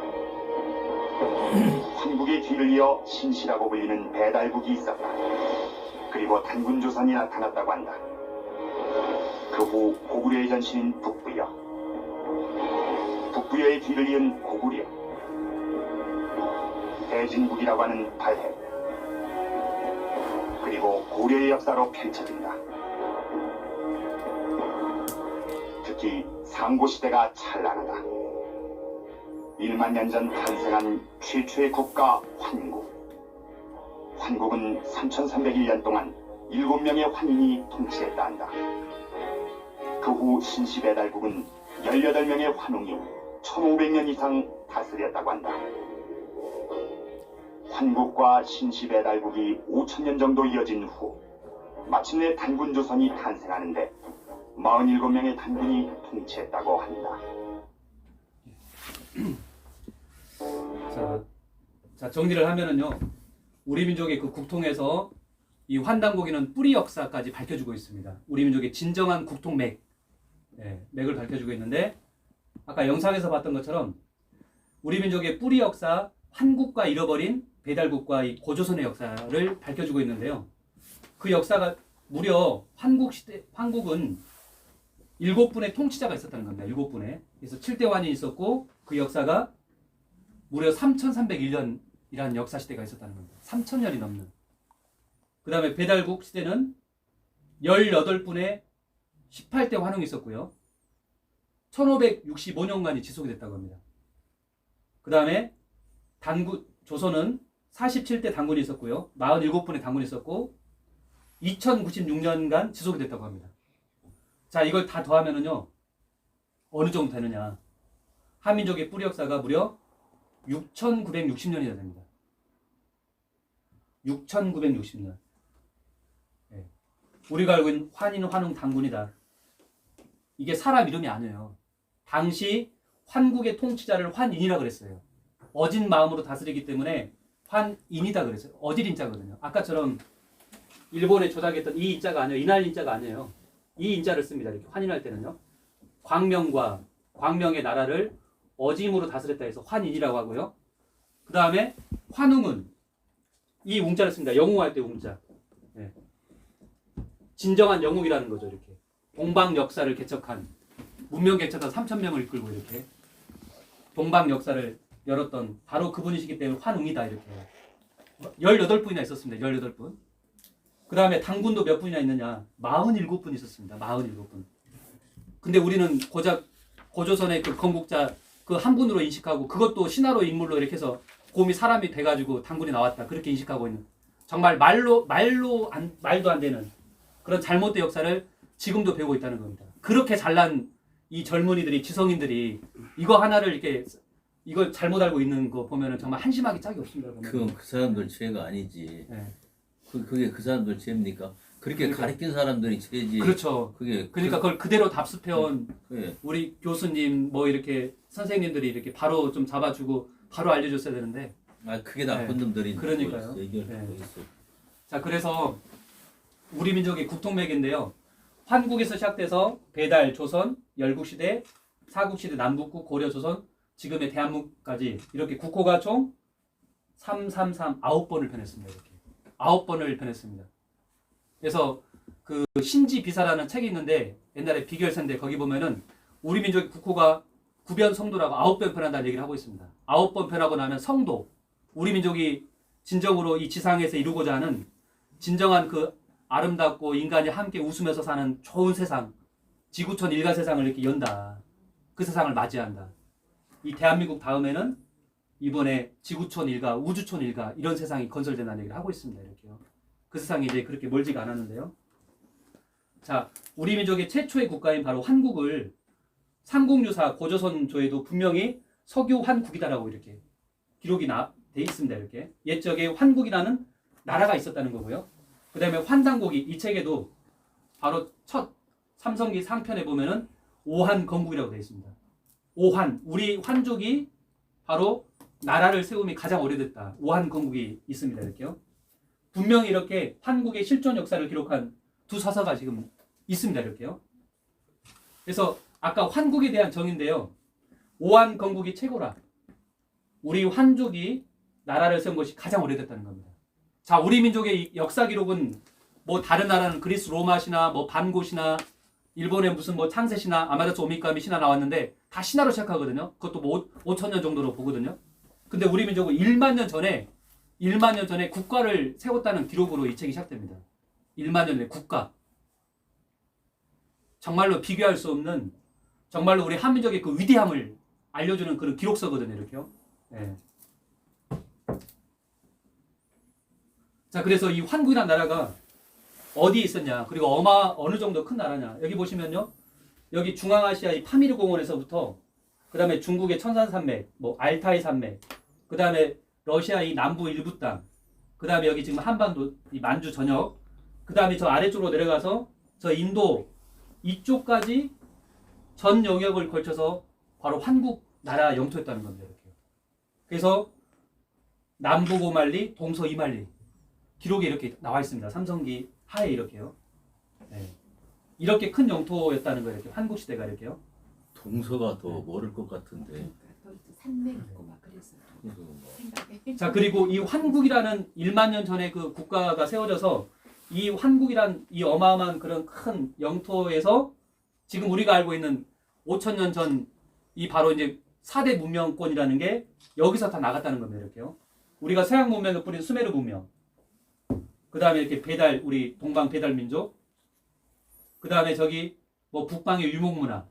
환국의 뒤를 이어 신시라고 불리는 배달국이 있었다. 그리고 단군조선이 나타났다고 한다. 그 후 고구려의 전신인 북부여, 북부여의 뒤를 이은 고구려, 대진국이라고 하는 발해, 그리고 고려의 역사로 펼쳐진다. 특히 상고시대가 찬란하다. 1만 년 전 탄생한 최초의 국가 환국. 환국은 3301년 동안 7명의 환인이 통치했다 한다. 그 후 신시배달국은 18명의 환웅이 1500년 이상 다스렸다고 한다. 환국과 신시배달국이 5000년 정도 이어진 후 마침내 단군조선이 탄생하는데 47명의 단군이 통치했다고 한다. 자, 정리를 하면은요. 우리 민족의 그 국통에서 이 환단고기는 뿌리 역사까지 밝혀주고 있습니다. 우리 민족의 진정한 국통 맥을 밝혀주고 있는데 아까 영상에서 봤던 것처럼 우리 민족의 뿌리 역사, 환국과 잃어버린 배달국과 이 고조선의 역사를 밝혀주고 있는데요. 그 역사가 무려 환국은 7분의 통치자가 있었다는 겁니다. 7분의. 그래서 7대 환이 있었고 그 역사가 무려 3301년이라는 역사 시대가 있었다는 겁니다. 3000년이 넘는. 그 다음에 배달국 시대는 18분의 18대 환웅이 있었고요. 1565년간이 지속이 됐다고 합니다. 그 다음에 조선은 47대 단군이 있었고요. 47분의 단군이 있었고 2096년간 지속이 됐다고 합니다. 자, 이걸 다 더하면은요. 어느 정도 되느냐. 한민족의 뿌리 역사가 무려 6960년이나 됩니다. 6960년. 예. 우리가 알고 있는 환인, 환웅, 단군이다. 이게 사람 이름이 아니에요. 당시 환국의 통치자를 환인이라 그랬어요. 어진 마음으로 다스리기 때문에 환인이다 그랬어요. 어질 인자거든요. 아까처럼 일본에 조작했던 이 인자가 아니에요. 이날 인자가 아니에요. 이 인자를 씁니다. 이렇게 환인할 때는요. 광명의 나라를 어짐으로 다스렸다 해서 환인이라고 하고요. 그 다음에 환웅은 이 웅자를 씁니다. 영웅할 때 웅자. 예. 진정한 영웅이라는 거죠. 이렇게 동방 역사를 개척한 문명 개척한 3,000명을 이끌고 이렇게 동방 역사를 열었던 바로 그분이시기 때문에 환웅이다. 이렇게 18분이나 있었습니다. 18분. 그 다음에 당군도 몇 분이나 있느냐? 47분 있었습니다. 47분. 근데 우리는 고작 고조선의 그 건국자 그 한 분으로 인식하고 그것도 신화로 인물로 이렇게 해서 곰이 사람이 돼가지고 당군이 나왔다 그렇게 인식하고 있는 정말 말도 안 되는 그런 잘못된 역사를 지금도 배우고 있다는 겁니다. 그렇게 잘난 이 젊은이들이 지성인들이 이거 하나를 이렇게 이걸 잘못 알고 있는 거 보면은 정말 한심하기 짝이 없습니다. 그건 그 사람들 죄가 아니지. 네. 그게 그 사람들 죄입니까? 그렇게 그러니까. 가르친 사람들이 죄지. 그렇죠. 그러니까 그걸 그대로 답습해온 예. 우리 교수님 뭐 이렇게 선생님들이 이렇게 바로 좀 잡아주고 바로 알려줬어야 되는데. 그게 나쁜 네. 놈들이 그러니까요. 얘기할 네. 거 있어. 자, 그래서 우리 민족의 국통맥인데요. 환국에서 시작돼서 배달, 조선, 열국시대, 사국시대, 남북국, 고려조선, 지금의 대한민국까지 이렇게 국호가 총 9번을 변했습니다. 이렇게 9번을 변했습니다. 그래서 그 신지비사라는 책이 있는데 옛날에 비결서인데 거기 보면은 우리 민족의 국호가 구변 성도라고 9번 변한다는 얘기를 하고 있습니다. 9번 변하고 나면 성도, 우리 민족이 진정으로 이 지상에서 이루고자 하는 진정한 그 아름답고 인간이 함께 웃으면서 사는 좋은 세상, 지구촌 일가 세상을 이렇게 연다. 그 세상을 맞이한다. 이 대한민국 다음에는 이번에 지구촌 일가, 우주촌 일가 이런 세상이 건설된다는 얘기를 하고 있습니다. 이렇게요. 그 세상이 이제 그렇게 멀지가 않았는데요. 자, 우리 민족의 최초의 국가인 바로 한국을 삼국유사 고조선조에도 분명히 석유환국이다라고 이렇게 기록이 돼 있습니다. 이렇게 옛적에 환국이라는 나라가 있었다는 거고요. 그 다음에 환상국이 이 책에도 바로 첫 삼성기 상편에 보면은 오한건국이라고 되어 있습니다. 오한, 우리 환족이 바로 나라를 세움이 가장 오래됐다. 오한건국이 있습니다. 이렇게요. 분명히 이렇게 한국의 실존 역사를 기록한 두 서사가 지금 있습니다. 이렇게요. 그래서 아까 환국에 대한 정의인데요. 오한건국이 최고라. 우리 환족이 나라를 세운 것이 가장 오래됐다는 겁니다. 자, 우리 민족의 역사 기록은 뭐 다른 나라는 그리스 로마 신화, 뭐 반고신화, 일본의 무슨 뭐 창세 신화, 아마다스 오미카미 신화 나왔는데 다 신화로 시작하거든요. 그것도 뭐 5,000년 정도로 보거든요. 근데 우리 민족은 1만 년 전에 국가를 세웠다는 기록으로 이 책이 시작됩니다. 1만 년 전에 국가. 정말로 비교할 수 없는 정말로 우리 한민족의 그 위대함을 알려주는 그런 기록서거든요. 이렇게요. 네. 자, 그래서 이 환국이라는 나라가 어디에 있었냐, 그리고 어느 정도 큰 나라냐. 여기 보시면요. 여기 중앙아시아 이 파미르 공원에서부터 그 다음에 중국의 천산산맥, 뭐 알타이 산맥, 그 다음에 러시아 이 남부 일부 땅, 그 다음에 여기 지금 한반도 이 만주 전역, 그 다음에 저 아래쪽으로 내려가서 저 인도 이쪽까지 전 영역을 걸쳐서 바로 한국 나라 영토였다는 겁니다. 이렇게. 그래서 남북 오만리, 동서 이만리 기록에 이렇게 나와 있습니다. 삼성기 하에 이렇게요. 네. 이렇게 큰 영토였다는 거예요. 이렇게 한국 시대가 이렇게요. 동서가 더 멀을 것 같은데. 산맥 있고 막 그래서 생각에. 자, 그리고 이 환국이라는 1만 년 전에 그 국가가 세워져서 이 환국이란 이 어마어마한 그런 큰 영토에서 지금 우리가 알고 있는 5,000년 전 이 바로 이제 4대 문명권이라는 게 여기서 다 나갔다는 겁니다. 이렇게요. 우리가 서양 문명을 뿌린 수메르 문명. 그 다음에 이렇게 배달, 우리 동방 배달 민족. 그 다음에 저기 뭐 북방의 유목문화.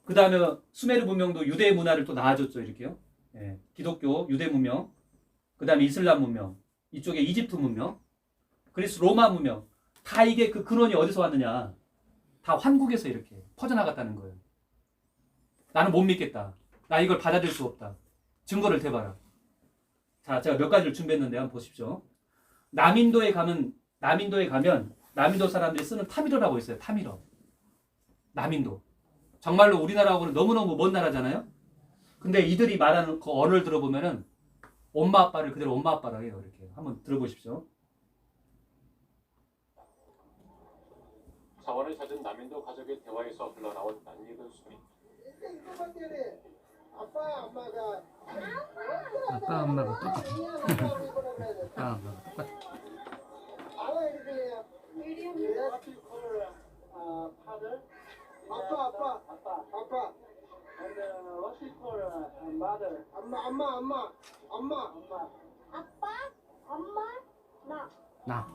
그 다음에 수메르 문명도 유대 문화를 또 낳아줬죠. 이렇게요. 예, 기독교, 유대 문명. 그 다음에 이슬람 문명. 이쪽에 이집트 문명. 그리스 로마 문명. 다 이게 그 근원이 어디서 왔느냐. 다 환국에서 이렇게 퍼져나갔다는 거예요. 나는 못 믿겠다. 나 이걸 받아들일 수 없다. 증거를 대봐라. 자, 제가 몇 가지를 준비했는데 한번 보십시오. 남인도에 가면 남인도 사람들이 쓰는 타미러라고 있어요. 타미러. 남인도. 정말로 우리나라하고는 너무너무 먼 나라잖아요. 근데 이들이 말하는 그 언어를 들어보면은 엄마 아빠를 그대로 엄마 아빠라 해요. 이렇게 한번 들어보십시오. 자원을 찾은 남인도 가족의 대화에서 흘러나온 낯익은 소리. 아빠 엄마가 아빠 엄마가 똑같아. 아빠 엄마가 똑같아. 알아 이렇게 father 아빠 and what is for mother 엄마 나.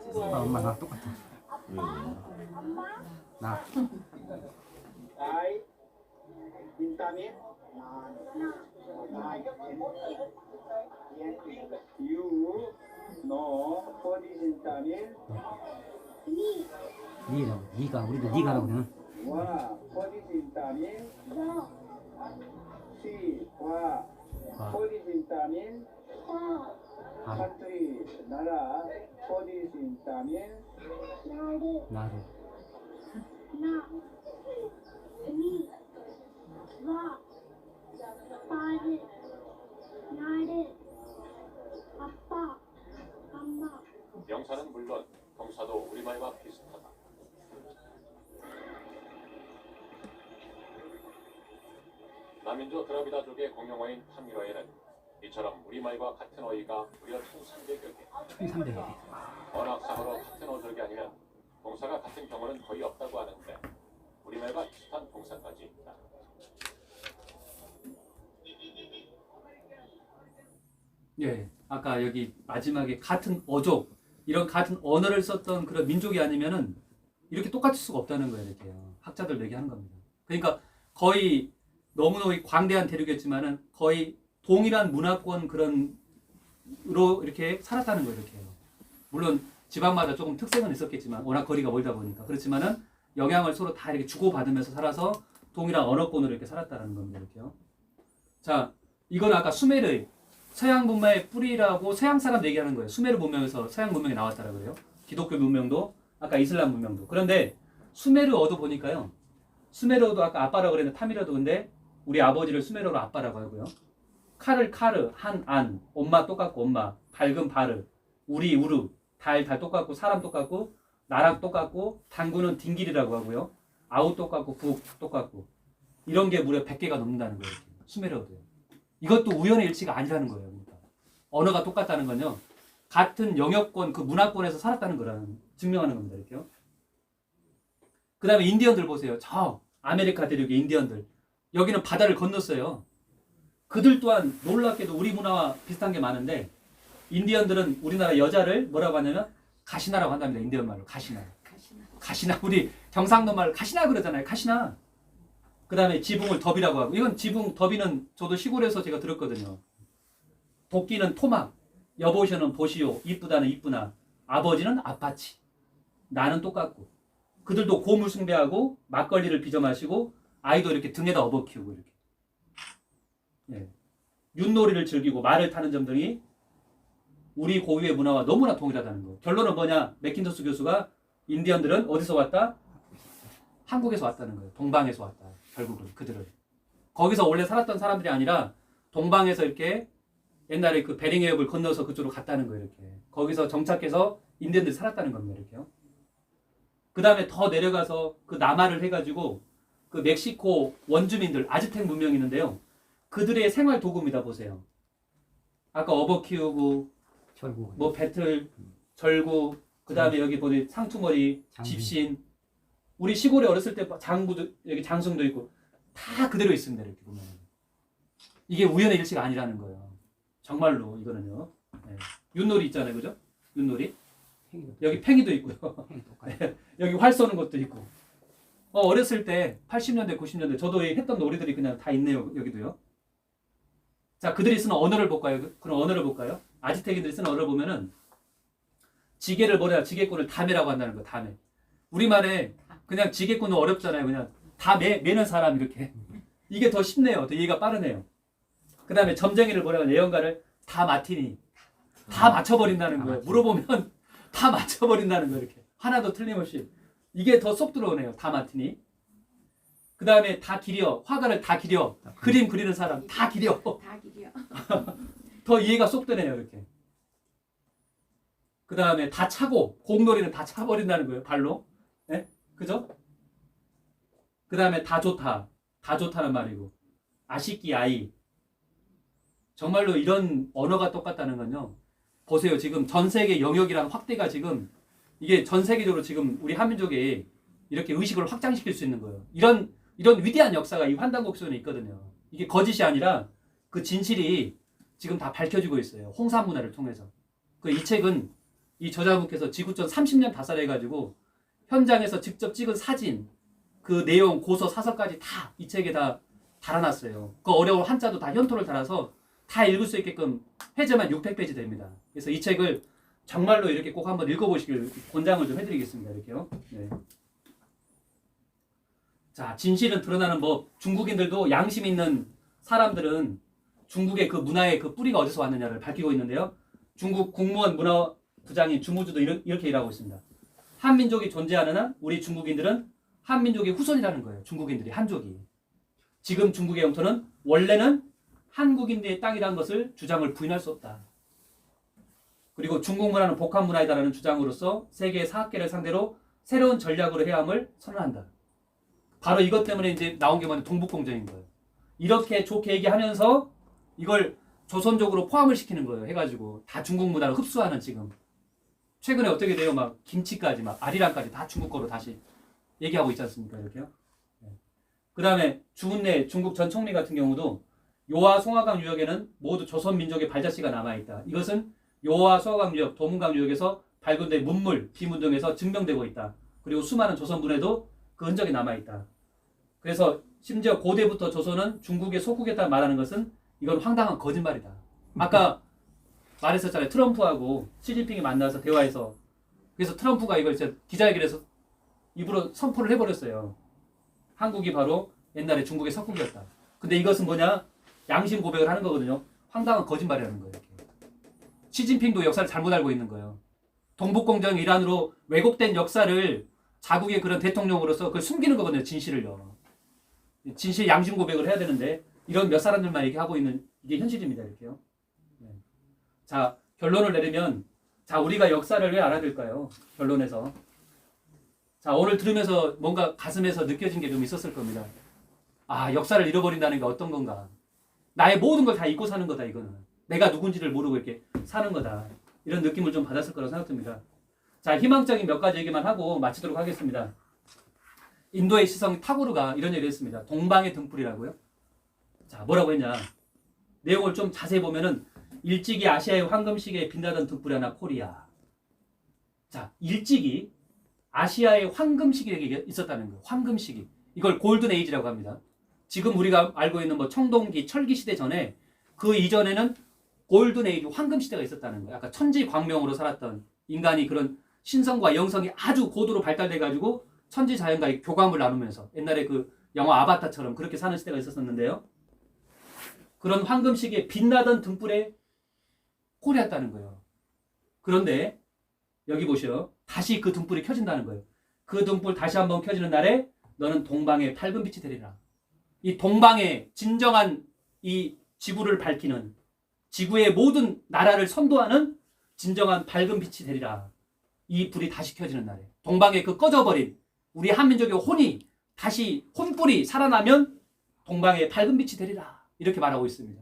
아빠 엄마 나 똑같아. 나. I 인타민 you know what is 인타민 니가 우리도 니가라고 그러는. 와 what is 인타민 she 와 what is 인타민 country 나라 what is 인타민 나를. 명사는 물론 동사도 우리말과 비슷하다. 남인도 드라비다족의 공용어인 타미러에는 이처럼 우리말과 같은 어휘가 무려 1300여 개. 1300개. 언어상으로 같은 어족이 아니면 동사가 같은 경우는 거의 없다고 하는데 우리말과 비슷한 동사까지 있다. 예, 아까 여기 마지막에 같은 어족, 이런 같은 언어를 썼던 그런 민족이 아니면은 이렇게 똑같을 수가 없다는 거예요. 이렇게요. 학자들 얘기하는 겁니다. 그러니까 거의 너무너무 광대한 대륙이었지만은 거의 동일한 문화권 그런으로 이렇게 살았다는 거예요. 이렇게요. 물론 지방마다 조금 특색은 있었겠지만 워낙 거리가 멀다 보니까 그렇지만은 영향을 서로 다 이렇게 주고받으면서 살아서 동일한 언어권으로 이렇게 살았다는 겁니다. 이렇게요. 자, 이건 아까 수메르 서양 문명의 뿌리라고 서양 사람 얘기하는 거예요. 수메르 문명에서 서양 문명이 나왔다라 그래요. 기독교 문명도 아까 이슬람 문명도. 그런데 수메르어도 보니까요. 수메르어도 아까 아빠라고 그랬는데 타미르어도 근데 우리 아버지를 수메르어로 아빠라고 하고요. 카를 카르, 한 안, 엄마 똑같고 엄마, 밝은 바르, 우리 우르, 달 똑같고 사람 똑같고 나락 똑같고 당구는 딩길이라고 하고요. 아우 똑같고 북 똑같고 이런 게 무려 100개가 넘는다는 거예요. 수메르어도요. 이것도 우연의 일치가 아니라는 거예요. 그러니까. 언어가 똑같다는 건요. 같은 영역권, 그 문화권에서 살았다는 거라는 증명하는 겁니다. 이렇게요. 그 다음에 인디언들 보세요. 저 아메리카 대륙의 인디언들. 여기는 바다를 건넜어요. 그들 또한 놀랍게도 우리 문화와 비슷한 게 많은데 인디언들은 우리나라 여자를 뭐라고 하냐면 가시나라고 한답니다. 인디언 말로 가시나. 가시나. 우리 경상도 말로 가시나 그러잖아요. 가시나. 그 다음에 지붕을 덥이라고 하고 이건 지붕 덥이는 저도 시골에서 제가 들었거든요. 도끼는 토막, 여보시는 보시오, 이쁘다는 이쁘나, 아버지는 아빠치. 나는 똑같고 그들도 고물 숭배하고 막걸리를 빚어 마시고 아이도 이렇게 등에다 업어 키우고 이렇게. 예. 윷놀이를 즐기고 말을 타는 점 등이 우리 고유의 문화와 너무나 동일하다는 거. 결론은 뭐냐? 맥킨더스 교수가 인디언들은 어디서 왔다? 한국에서 왔다는 거예요. 동방에서 왔다. 결국은 그들은. 거기서 원래 살았던 사람들이 아니라 동방에서 이렇게 옛날에 그 베링 해협을 건너서 그쪽으로 갔다는 거예요. 이렇게. 거기서 정착해서 인디언들이 살았다는 겁니다. 이렇게요. 그 다음에 더 내려가서 그 남하를 해가지고 그 멕시코 원주민들 아즈텍 문명이 있는데요. 그들의 생활 도구입니다. 보세요. 아까 업어 키우고 절구. 뭐 배틀, 절구, 그 다음에 여기 보니 상투머리, 장비. 집신. 우리 시골에 어렸을 때 장구도 여기 장승도 있고 다 그대로 있습니다. 이렇게 보면 이게 우연의 일치가 아니라는 거예요. 정말로 이거는요. 네. 윷놀이 있잖아요, 그죠? 윷놀이. 여기 팽이도 있고요. 여기 활 쏘는 것도 있고. 어렸을 때 80년대, 90년대 저도 했던 놀이들이 그냥 다 있네요. 여기도요. 자, 그들이 쓰는 언어를 볼까요? 그런 언어를 볼까요? 아즈텍인들이 쓰는 언어를 보면은 지게를 뭐냐? 지게꾼을 다메라고 한다는 거예요. 다메. 우리말에 그냥 지게꾼은 어렵잖아요. 그냥 다 매는 사람 이렇게. 이게 더 쉽네요. 더 이해가 빠르네요. 그 다음에 점쟁이를 뭐라고 하냐? 예언가를 다 마티니. 다 맞춰버린다는 거예요. 물어보면 다 맞춰버린다는 거예요. 이렇게 하나도 틀림없이. 이게 더 쏙 들어오네요. 다 맞히니. 그 다음에 다 기려. 화가를 다 기려. 그림 그리는 사람 다 기려. 다 길이요. 더 이해가 쏙 되네요. 이렇게. 그 다음에 다 차고. 공놀이는 다 차버린다는 거예요. 발로. 네? 그죠? 그 다음에 다 좋다. 다 좋다는 말이고. 아쉽기 아이. 정말로 이런 언어가 똑같다는 건요. 보세요. 지금 전 세계 영역이란 확대가 지금 이게 전 세계적으로 지금 우리 한민족이 이렇게 의식을 확장시킬 수 있는 거예요. 이런 위대한 역사가 이 환단곡선에 있거든요. 이게 거짓이 아니라 그 진실이 지금 다 밝혀지고 있어요. 홍삼문화를 통해서. 그 이 책은 이 저자분께서 지구촌 30년 다살해가지고 현장에서 직접 찍은 사진, 그 내용, 고서, 사서까지 다 이 책에 다 달아놨어요. 그 어려운 한자도 다 현토를 달아서 다 읽을 수 있게끔 해제만 600페이지 됩니다. 그래서 이 책을 정말로 이렇게 꼭 한번 읽어보시길 권장을 좀 해드리겠습니다. 이렇게요. 네. 자, 진실은 드러나는 법. 중국인들도 양심 있는 사람들은 중국의 그 문화의 그 뿌리가 어디서 왔느냐를 밝히고 있는데요. 중국 국무원 문화부장인 주무주도 이렇게 일하고 있습니다. 한민족이 존재하는 한 우리 중국인들은 한민족의 후손이라는 거예요. 중국인들이 한족이. 지금 중국의 영토는 원래는 한국인들의 땅이라는 것을 주장을 부인할 수 없다. 그리고 중국 문화는 복합 문화이다라는 주장으로서 세계 사학계를 상대로 새로운 전략으로 해야 함을 선언한다. 바로 이것 때문에 이제 나온 게 뭐냐 동북공정인 거예요. 이렇게 좋게 얘기하면서 이걸 조선족으로 포함을 시키는 거예요. 해가지고 다 중국 문화를 흡수하는 지금. 최근에 어떻게 돼요? 막 김치까지 막 아리랑까지 다 중국 거로 다시 얘기하고 있지 않습니까? 이렇게요. 네. 그 다음에 주문내 중국 전 총리 같은 경우도 요하 송화강 유역에는 모두 조선 민족의 발자취가 남아있다. 이것은 요하 송화강 유역, 도문강 유역에서 발견된 문물, 비문 등에서 증명되고 있다. 그리고 수많은 조선 문에도 그 흔적이 남아있다. 그래서 심지어 고대부터 조선은 중국의 속국이었다 말하는 것은 이건 황당한 거짓말이다. 아까 말했었잖아요. 트럼프하고 시진핑이 만나서 대화해서 그래서 트럼프가 이걸 진짜 기자회견에서 입으로 선포를 해버렸어요. 한국이 바로 옛날에 중국의 석국이었다. 근데 이것은 뭐냐? 양심 고백을 하는 거거든요. 황당한 거짓말이라는 거예요. 이렇게. 시진핑도 역사를 잘못 알고 있는 거예요. 동북공정 일환으로 왜곡된 역사를 자국의 그런 대통령으로서 그걸 숨기는 거거든요. 진실을요. 진실 양심 고백을 해야 되는데 이런 몇 사람들만 얘기하고 있는 이게 현실입니다. 이렇게요. 네. 자, 결론을 내리면 자, 우리가 역사를 왜 알아야 될까요? 결론에서. 자, 오늘 들으면서 뭔가 가슴에서 느껴진 게 좀 있었을 겁니다. 아, 역사를 잃어버린다는 게 어떤 건가? 나의 모든 걸 다 잊고 사는 거다, 이거는. 내가 누군지를 모르고 이렇게 사는 거다. 이런 느낌을 좀 받았을 거라고 생각됩니다. 자, 희망적인 몇 가지 얘기만 하고 마치도록 하겠습니다. 인도의 시성 타고르가 이런 얘기를 했습니다. 동방의 등불이라고요. 자, 뭐라고 했냐. 내용을 좀 자세히 보면은 일찍이 아시아의 황금시계에 빛나던 등불이 하나 코리아. 자, 일찍이 아시아의 황금시계가 있었다는 거예요. 황금시계. 이걸 골든 에이지라고 합니다. 지금 우리가 알고 있는 뭐 청동기, 철기 시대 전에 그 이전에는 골든 에이지, 황금 시대가 있었다는 거예요. 아까 천지광명으로 살았던 인간이 그런 신성과 영성이 아주 고도로 발달돼 가지고 천지 자연과의 교감을 나누면서 옛날에 그 영화 아바타처럼 그렇게 사는 시대가 있었었는데요. 그런 황금 시기에 빛나던 등불에 코리았다는 거예요. 그런데 여기 보시오. 다시 그 등불이 켜진다는 거예요. 그 등불 다시 한번 켜지는 날에 너는 동방의 밝은 빛이 되리라. 이 동방의 진정한 이 지구를 밝히는 지구의 모든 나라를 선도하는 진정한 밝은 빛이 되리라. 이 불이 다시 켜지는 날에 동방의 그 꺼져버린 우리 한민족의 혼이 다시 혼불이 살아나면 동방의 밝은 빛이 되리라. 이렇게 말하고 있습니다.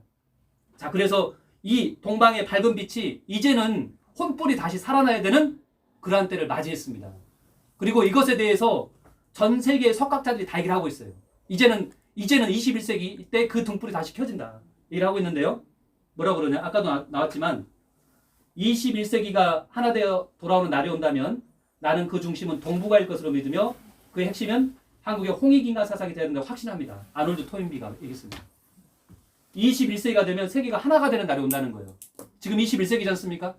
자, 그래서 이 동방의 밝은 빛이 이제는 혼불이 다시 살아나야 되는 그러한 때를 맞이했습니다. 그리고 이것에 대해서 전 세계의 석학자들이 다 얘기를 하고 있어요. 이제는 21세기 때 그 등불이 다시 켜진다. 얘기를 하고 있는데요. 뭐라고 그러냐? 아까도 나왔지만 21세기가 하나 되어 돌아오는 날이 온다면 나는 그 중심은 동북아일 것으로 믿으며 그의 핵심은 한국의 홍익인간 사상이 되야 된다고 확신합니다. 아놀드 토인비가 얘기했습니다. 21세기가 되면 세계가 하나가 되는 날이 온다는 거예요. 지금 21세기지 않습니까?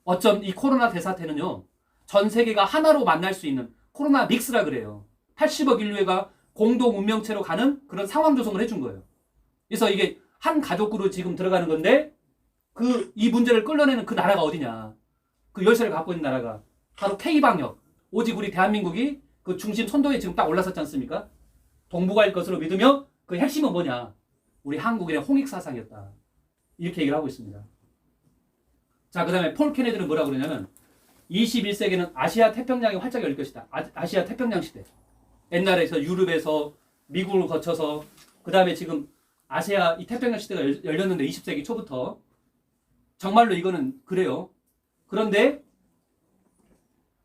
어쩜 이 코로나 대사태는요. 전 세계가 하나로 만날 수 있는 코로나 믹스라 그래요. 80억 인류가 공동 운명체로 가는 그런 상황 조성을 해준 거예요. 그래서 이게 한 가족으로 지금 들어가는 건데 이 문제를 끌어내는 그 나라가 어디냐? 그 열쇠를 갖고 있는 나라가 바로 K방역. 오직 우리 대한민국이 그 중심 선도에 지금 딱 올라섰지 않습니까? 동북아일 것으로 믿으며 그 핵심은 뭐냐? 우리 한국인의 홍익사상이었다. 이렇게 얘기를 하고 있습니다. 자, 그 다음에 폴 케네디는 뭐라고 그러냐면 21세기는 아시아 태평양이 활짝 열릴 것이다. 아시아 태평양 시대. 옛날에서 유럽에서 미국을 거쳐서 그 다음에 지금 아시아 이 태평양 시대가 열렸는데 20세기 초부터 정말로 이거는 그래요. 그런데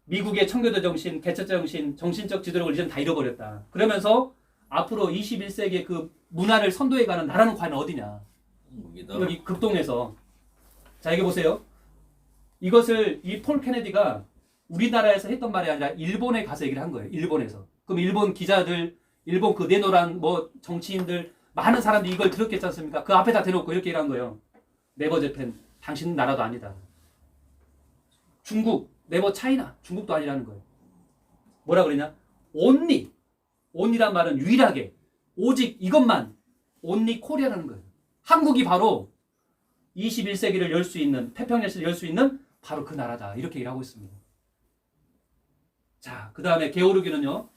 미국의 청교도 정신, 개척자 정신, 정신적 지도력을 이제는 다 잃어버렸다. 그러면서 앞으로 21세기의 그 문화를 선도해가는 나라는 과연 어디냐? 여기 극동에서. 자, 이게 보세요. 이것을 이 폴 케네디가 우리나라에서 했던 말이 아니라 일본에 가서 얘기를 한 거예요. 일본에서. 그럼 일본 기자들, 일본 그 내노란 뭐 정치인들 많은 사람들이 이걸 들었겠지 않습니까? 그 앞에다 대놓고 이렇게 얘기를 한 거예요. 네버 재팬, 당신은 나라도 아니다. 중국, 네버 차이나, 중국도 아니라는 거예요. 뭐라 그러냐? 온리. 온리란 말은 유일하게, 오직 이것만, 온리 코리아라는 거예요. 한국이 바로 21세기를 열 수 있는, 태평양 시대를 열 수 있는 바로 그 나라다. 이렇게 얘기를 하고 있습니다. 자, 그 다음에 게오르기는요.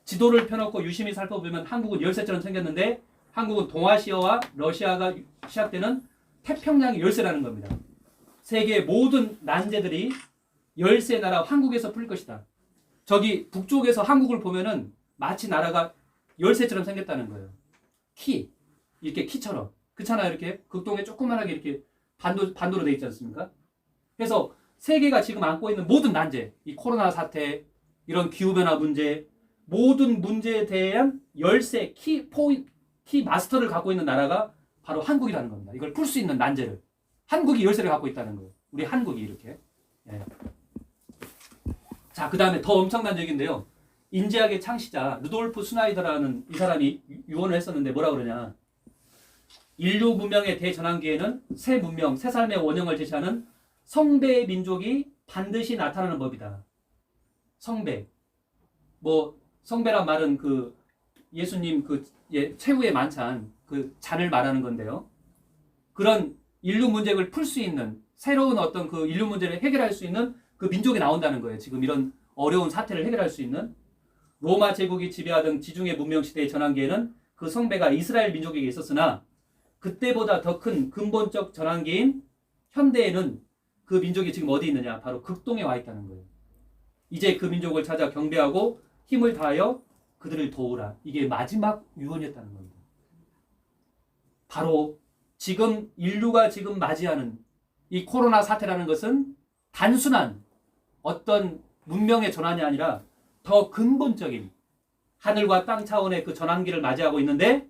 지도를 펴놓고 유심히 살펴보면 한국은 열쇠처럼 생겼는데 한국은 동아시아와 러시아가 시작되는 태평양의 열쇠라는 겁니다. 세계의 모든 난제들이 열쇠 나라 한국에서 풀릴 것이다. 저기 북쪽에서 한국을 보면은 마치 나라가 열쇠처럼 생겼다는 거예요. 키, 이렇게 키처럼. 그렇잖아요. 이렇게 극동에 조그만하게 이렇게 반도로 돼 있지 않습니까? 그래서 세계가 지금 안고 있는 모든 난제, 이 코로나 사태, 이런 기후변화 문제, 모든 문제에 대한 열쇠, 키 마스터를 갖고 있는 나라가 바로 한국이라는 겁니다. 이걸 풀 수 있는 난제를. 한국이 열쇠를 갖고 있다는 거예요. 우리 한국이 이렇게. 예. 자, 그 다음에 더 엄청난 얘기인데요. 인지학의 창시자 루돌프 슈나이더라는 이 사람이 유언을 했었는데 뭐라 그러냐. 인류 문명의 대전환기에는 새 문명, 새 삶의 원형을 제시하는 성배의 민족이 반드시 나타나는 법이다. 성배. 뭐 성배란 말은 그 예수님 그 최후의 만찬 그 잔을 말하는 건데요. 그런 인류 문제를 풀 수 있는 새로운 어떤 그 인류 문제를 해결할 수 있는 그 민족이 나온다는 거예요. 지금 이런 어려운 사태를 해결할 수 있는 로마 제국이 지배하던 지중해 문명 시대의 전환기에는 그 성배가 이스라엘 민족에게 있었으나 그때보다 더 큰 근본적 전환기인 현대에는 그 민족이 지금 어디 있느냐? 바로 극동에 와 있다는 거예요. 이제 그 민족을 찾아 경배하고 힘을 다하여 그들을 도우라. 이게 마지막 유언이었다는 겁니다. 바로 지금 인류가 지금 맞이하는 이 코로나 사태라는 것은 단순한 어떤 문명의 전환이 아니라 더 근본적인 하늘과 땅 차원의 그 전환기를 맞이하고 있는데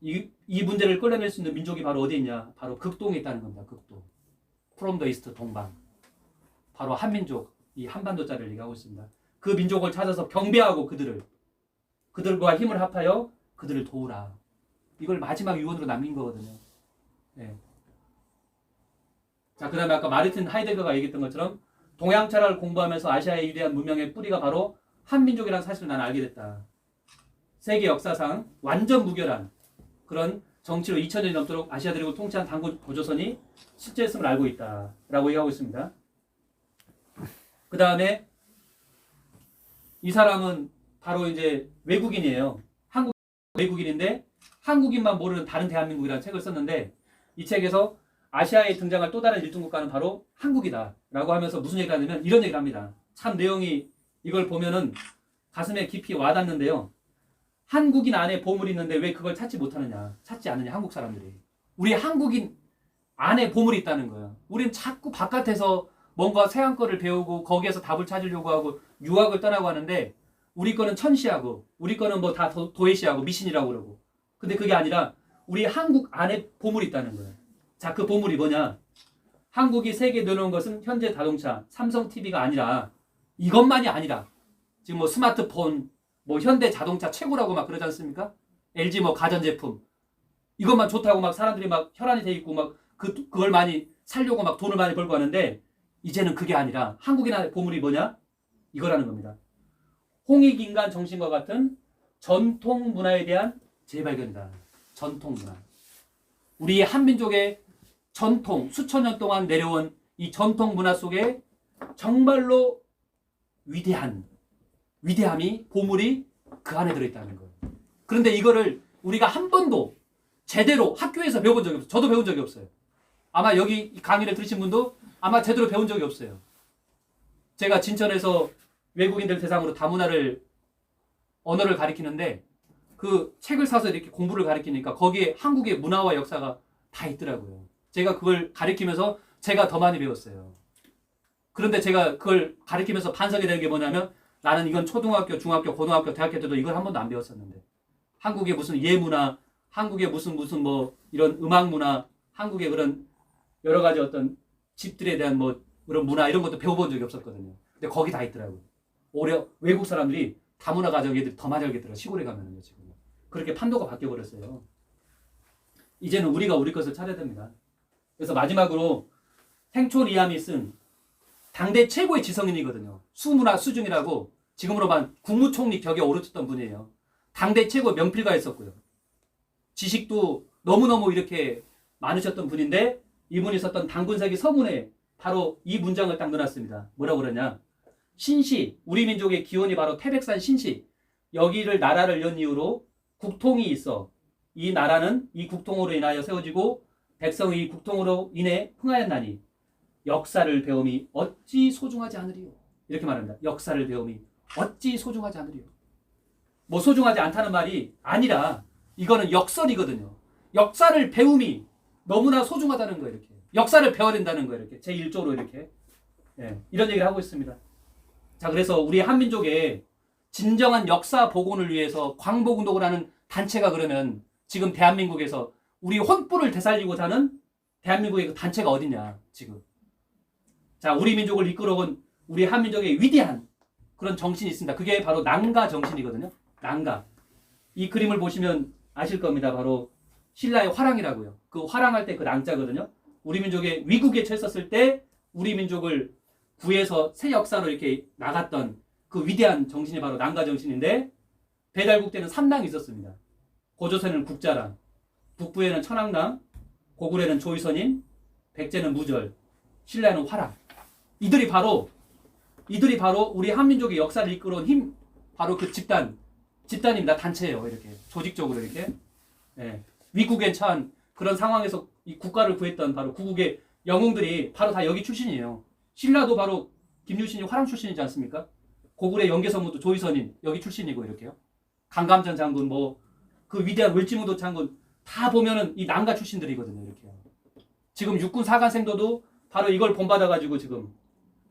이 문제를 끌어낼 수 있는 민족이 바로 어디 있냐? 바로 극동에 있다는 겁니다. 극동. From the East, 동방. 바로 한민족, 이 한반도자를 얘기하고 있습니다. 그 민족을 찾아서 경배하고 그들과 힘을 합하여 그들을 도우라. 이걸 마지막 유언으로 남긴 거거든요. 네. 자, 그 다음에 아까 마르틴 하이데거가 얘기했던 것처럼 동양 철학을 공부하면서 아시아의 위대한 문명의 뿌리가 바로 한민족이라는 사실을 나는 알게 됐다. 세계 역사상 완전 무결한 그런 정치로 2000년이 넘도록 아시아 대륙을 통치한 단군 고조선이 실제였음을 알고 있다라고 얘기하고 있습니다. 그 다음에 이 사람은 바로 이제 외국인이에요. 한국 외국인인데 한국인만 모르는 다른 대한민국이라는 책을 썼는데 이 책에서 아시아에 등장할 또 다른 1등 국가는 바로 한국이다라고 하면서 무슨 얘기를 하냐면 이런 얘기를 합니다. 참 내용이 이걸 보면은 가슴에 깊이 와닿는데요. 한국인 안에 보물이 있는데 왜 그걸 찾지 못하느냐, 찾지 않느냐, 한국 사람들이. 우리 한국인 안에 보물이 있다는 거예요. 우린 자꾸 바깥에서 뭔가 서양 거를 배우고 거기에서 답을 찾으려고 하고 유학을 떠나고 하는데 우리 거는 천시하고 우리 거는 뭐 다 도회시하고 미신이라고 그러고. 근데 그게 아니라 우리 한국 안에 보물이 있다는 거예요. 자, 그 보물이 뭐냐? 한국이 세계에 내놓은 것은 현대 자동차, 삼성 TV가 아니라 이것만이 아니라 지금 뭐 스마트폰, 뭐 현대 자동차 최고라고 막 그러지 않습니까? LG 뭐 가전제품 이것만 좋다고 막 사람들이 막 혈안이 돼 있고 막 그걸 많이 살려고 막 돈을 많이 벌고 하는데 이제는 그게 아니라 한국인의 보물이 뭐냐? 이거라는 겁니다. 홍익인간 정신과 같은 전통 문화에 대한 재발견이다. 전통 문화. 우리 한민족의 전통, 수천 년 동안 내려온 이 전통 문화 속에 정말로 위대함이, 보물이 그 안에 들어있다는 거예요. 그런데 이거를 우리가 한 번도 제대로 학교에서 배워본 적이 없어요. 저도 배운 적이 없어요. 아마 여기 이 강의를 들으신 분도 아마 제대로 배운 적이 없어요. 제가 진천에서 외국인들 대상으로 언어를 가리키는데 그 책을 사서 이렇게 공부를 가리키니까 거기에 한국의 문화와 역사가 다 있더라고요. 제가 그걸 가리키면서 제가 더 많이 배웠어요. 그런데 제가 그걸 가리키면서 반성이 되는 게 뭐냐면 나는 이건 초등학교, 중학교, 고등학교, 대학교 때도 이걸 한 번도 안 배웠었는데 한국의 무슨 예문화, 한국의 무슨 뭐 이런 음악 문화, 한국의 그런 여러 가지 어떤 집들에 대한 뭐 그런 문화 이런 것도 배워본 적이 없었거든요. 근데 거기 다 있더라고요. 오히려 외국 사람들이 다문화 가정 애들이 더 많이 알겠더라고요. 시골에 가면은요 지금. 그렇게 판도가 바뀌어버렸어요. 이제는 우리가 우리 것을 차려야 됩니다. 그래서 마지막으로 생촌 이함이 쓴 당대 최고의 지성인이거든요. 수문화 수중이라고 지금으로만 국무총리 격에 오르쳤던 분이에요. 당대 최고의 명필가였었고요. 지식도 너무너무 이렇게 많으셨던 분인데 이분이 썼던 당군사기 서문에 바로 이 문장을 딱 넣어놨습니다. 뭐라고 그러냐. 신시, 우리 민족의 기원이 바로 태백산 신시. 여기를 나라를 연 이후로 국통이 있어. 이 나라는 이 국통으로 인하여 세워지고 백성이 이 국통으로 인해 흥하였나니 역사를 배움이 어찌 소중하지 않으리요. 이렇게 말합니다. 역사를 배움이 어찌 소중하지 않으리요. 뭐 소중하지 않다는 말이 아니라 이거는 역설이거든요. 역사를 배움이 너무나 소중하다는 거예요. 이렇게 역사를 배워야 된다는 거예요. 이렇게 제1조로 이렇게 이런 얘기를 하고 있습니다. 자, 그래서 우리 한민족의 진정한 역사 복원을 위해서 광복운동을 하는 단체가 그러면 지금 대한민국에서 우리 혼불을 되살리고자 하는 대한민국의 그 단체가 어디냐 지금. 자, 우리 민족을 이끌어온 우리 한민족의 위대한 그런 정신이 있습니다. 그게 바로 난가 정신이거든요. 난가. 이 그림을 보시면 아실 겁니다. 바로 신라의 화랑이라고요. 그 화랑할 때 그 낭자거든요. 우리 민족의 위국에 처했었을 때 우리 민족을 구해서 새 역사로 이렇게 나갔던 그 위대한 정신이 바로 난가 정신인데 배달국 때는 3랑이 있었습니다. 고조선에는 국자랑, 북부에는 천황랑, 고구려는 조의선인, 백제는 무절, 신라는 화랑. 이들이 바로 우리 한민족의 역사를 이끌어온 힘, 바로 그 집단입니다. 단체예요. 이렇게 조직적으로 이렇게 위국에 처한 그런 상황에서 이 국가를 구했던 바로 구국의 영웅들이 바로 다 여기 출신이에요. 신라도 바로 김유신이 화랑 출신이지 않습니까? 고구려 연개선무도 조의선인 여기 출신이고 이렇게요. 강감전 장군 뭐 그 위대한 을지무도 장군 다 보면은 이 난가 출신들이거든요. 이렇게요. 지금 육군 사관생도도 바로 이걸 본받아가지고 지금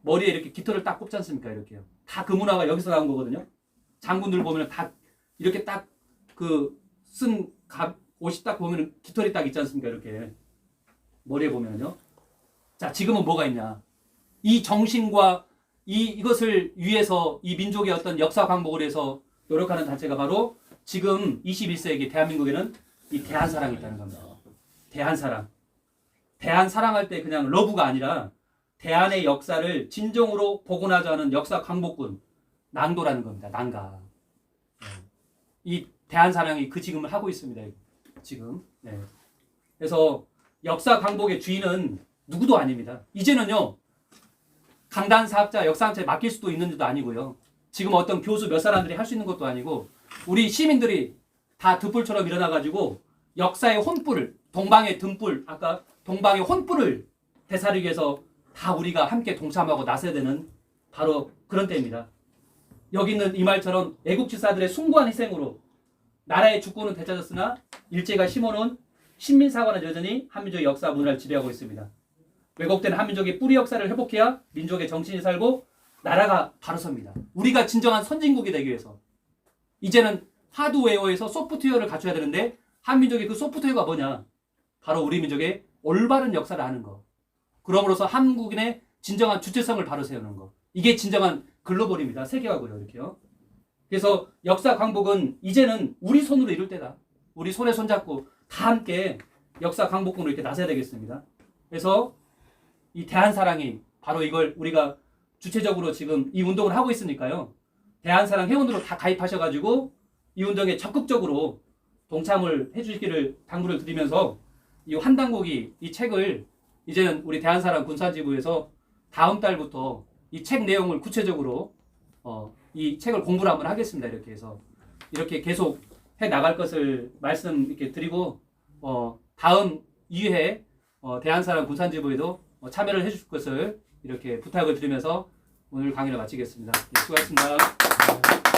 머리에 이렇게 깃털을 딱 꼽지 않습니까? 이렇게요. 다 그 문화가 여기서 나온 거거든요. 장군들 보면 다 이렇게 딱 그 쓴 옷이 딱 보면 깃털이 딱 있지 않습니까? 이렇게 머리에 보면요. 자, 지금은 뭐가 있냐? 이 정신과 이것을 위해서 이 민족의 어떤 역사 광복을 해서 노력하는 단체가 바로 지금 21세기 대한민국에는 이 대한사랑이 있다는 겁니다. 대한사랑. 대한사랑할 때 그냥 러브가 아니라 대한의 역사를 진정으로 복원하자는 역사 광복군 낭도라는 겁니다. 난가. 이 대한사랑이 그 지금을 하고 있습니다. 지금. 그래서 역사 광복의 주인은 누구도 아닙니다. 이제는요. 강단 사학자, 역사학자에 맡길 수도 있는 것도 아니고요. 지금 어떤 교수 몇 사람들이 할 수 있는 것도 아니고 우리 시민들이 다 등불처럼 일어나가지고 역사의 혼불을, 동방의 등불, 아까 동방의 혼불을 되살리기 위해서 다 우리가 함께 동참하고 나서야 되는 바로 그런 때입니다. 여기 있는 이 말처럼 애국지사들의 숭고한 희생으로 나라의 주권은 되찾았으나 일제가 심어놓은 신민사관은 여전히 한민족의 역사 문화를 지배하고 있습니다. 왜곡된 한민족의 뿌리 역사를 회복해야 민족의 정신이 살고 나라가 바로 섭니다. 우리가 진정한 선진국이 되기 위해서 이제는 하드웨어에서 소프트웨어를 갖춰야 되는데 한민족의 그 소프트웨어가 뭐냐? 바로 우리 민족의 올바른 역사를 아는 거. 그럼으로써 한국인의 진정한 주체성을 바로 세우는 거. 이게 진정한 글로벌입니다. 세계화고요. 이렇게요. 그래서 역사 광복은 이제는 우리 손으로 이룰 때다. 우리 손에 손잡고 다 함께 역사 광복군으로 이렇게 나서야 되겠습니다. 그래서 이 대한사랑이 바로 이걸 우리가 주체적으로 지금 이 운동을 하고 있으니까요. 대한사랑 회원으로 다 가입하셔가지고 이 운동에 적극적으로 동참을 해주시기를 당부를 드리면서 이 한당국이 이 책을 이제는 우리 대한사람 군사지부에서 다음 달부터 이 책 내용을 구체적으로 이 책을 공부를 한번 하겠습니다. 이렇게 해서 이렇게 계속 해 나갈 것을 말씀 이렇게 드리고 다음 2회 대한사람 군사지부에도 참여를 해줄 것을 이렇게 부탁을 드리면서 오늘 강의를 마치겠습니다. 네, 수고하셨습니다.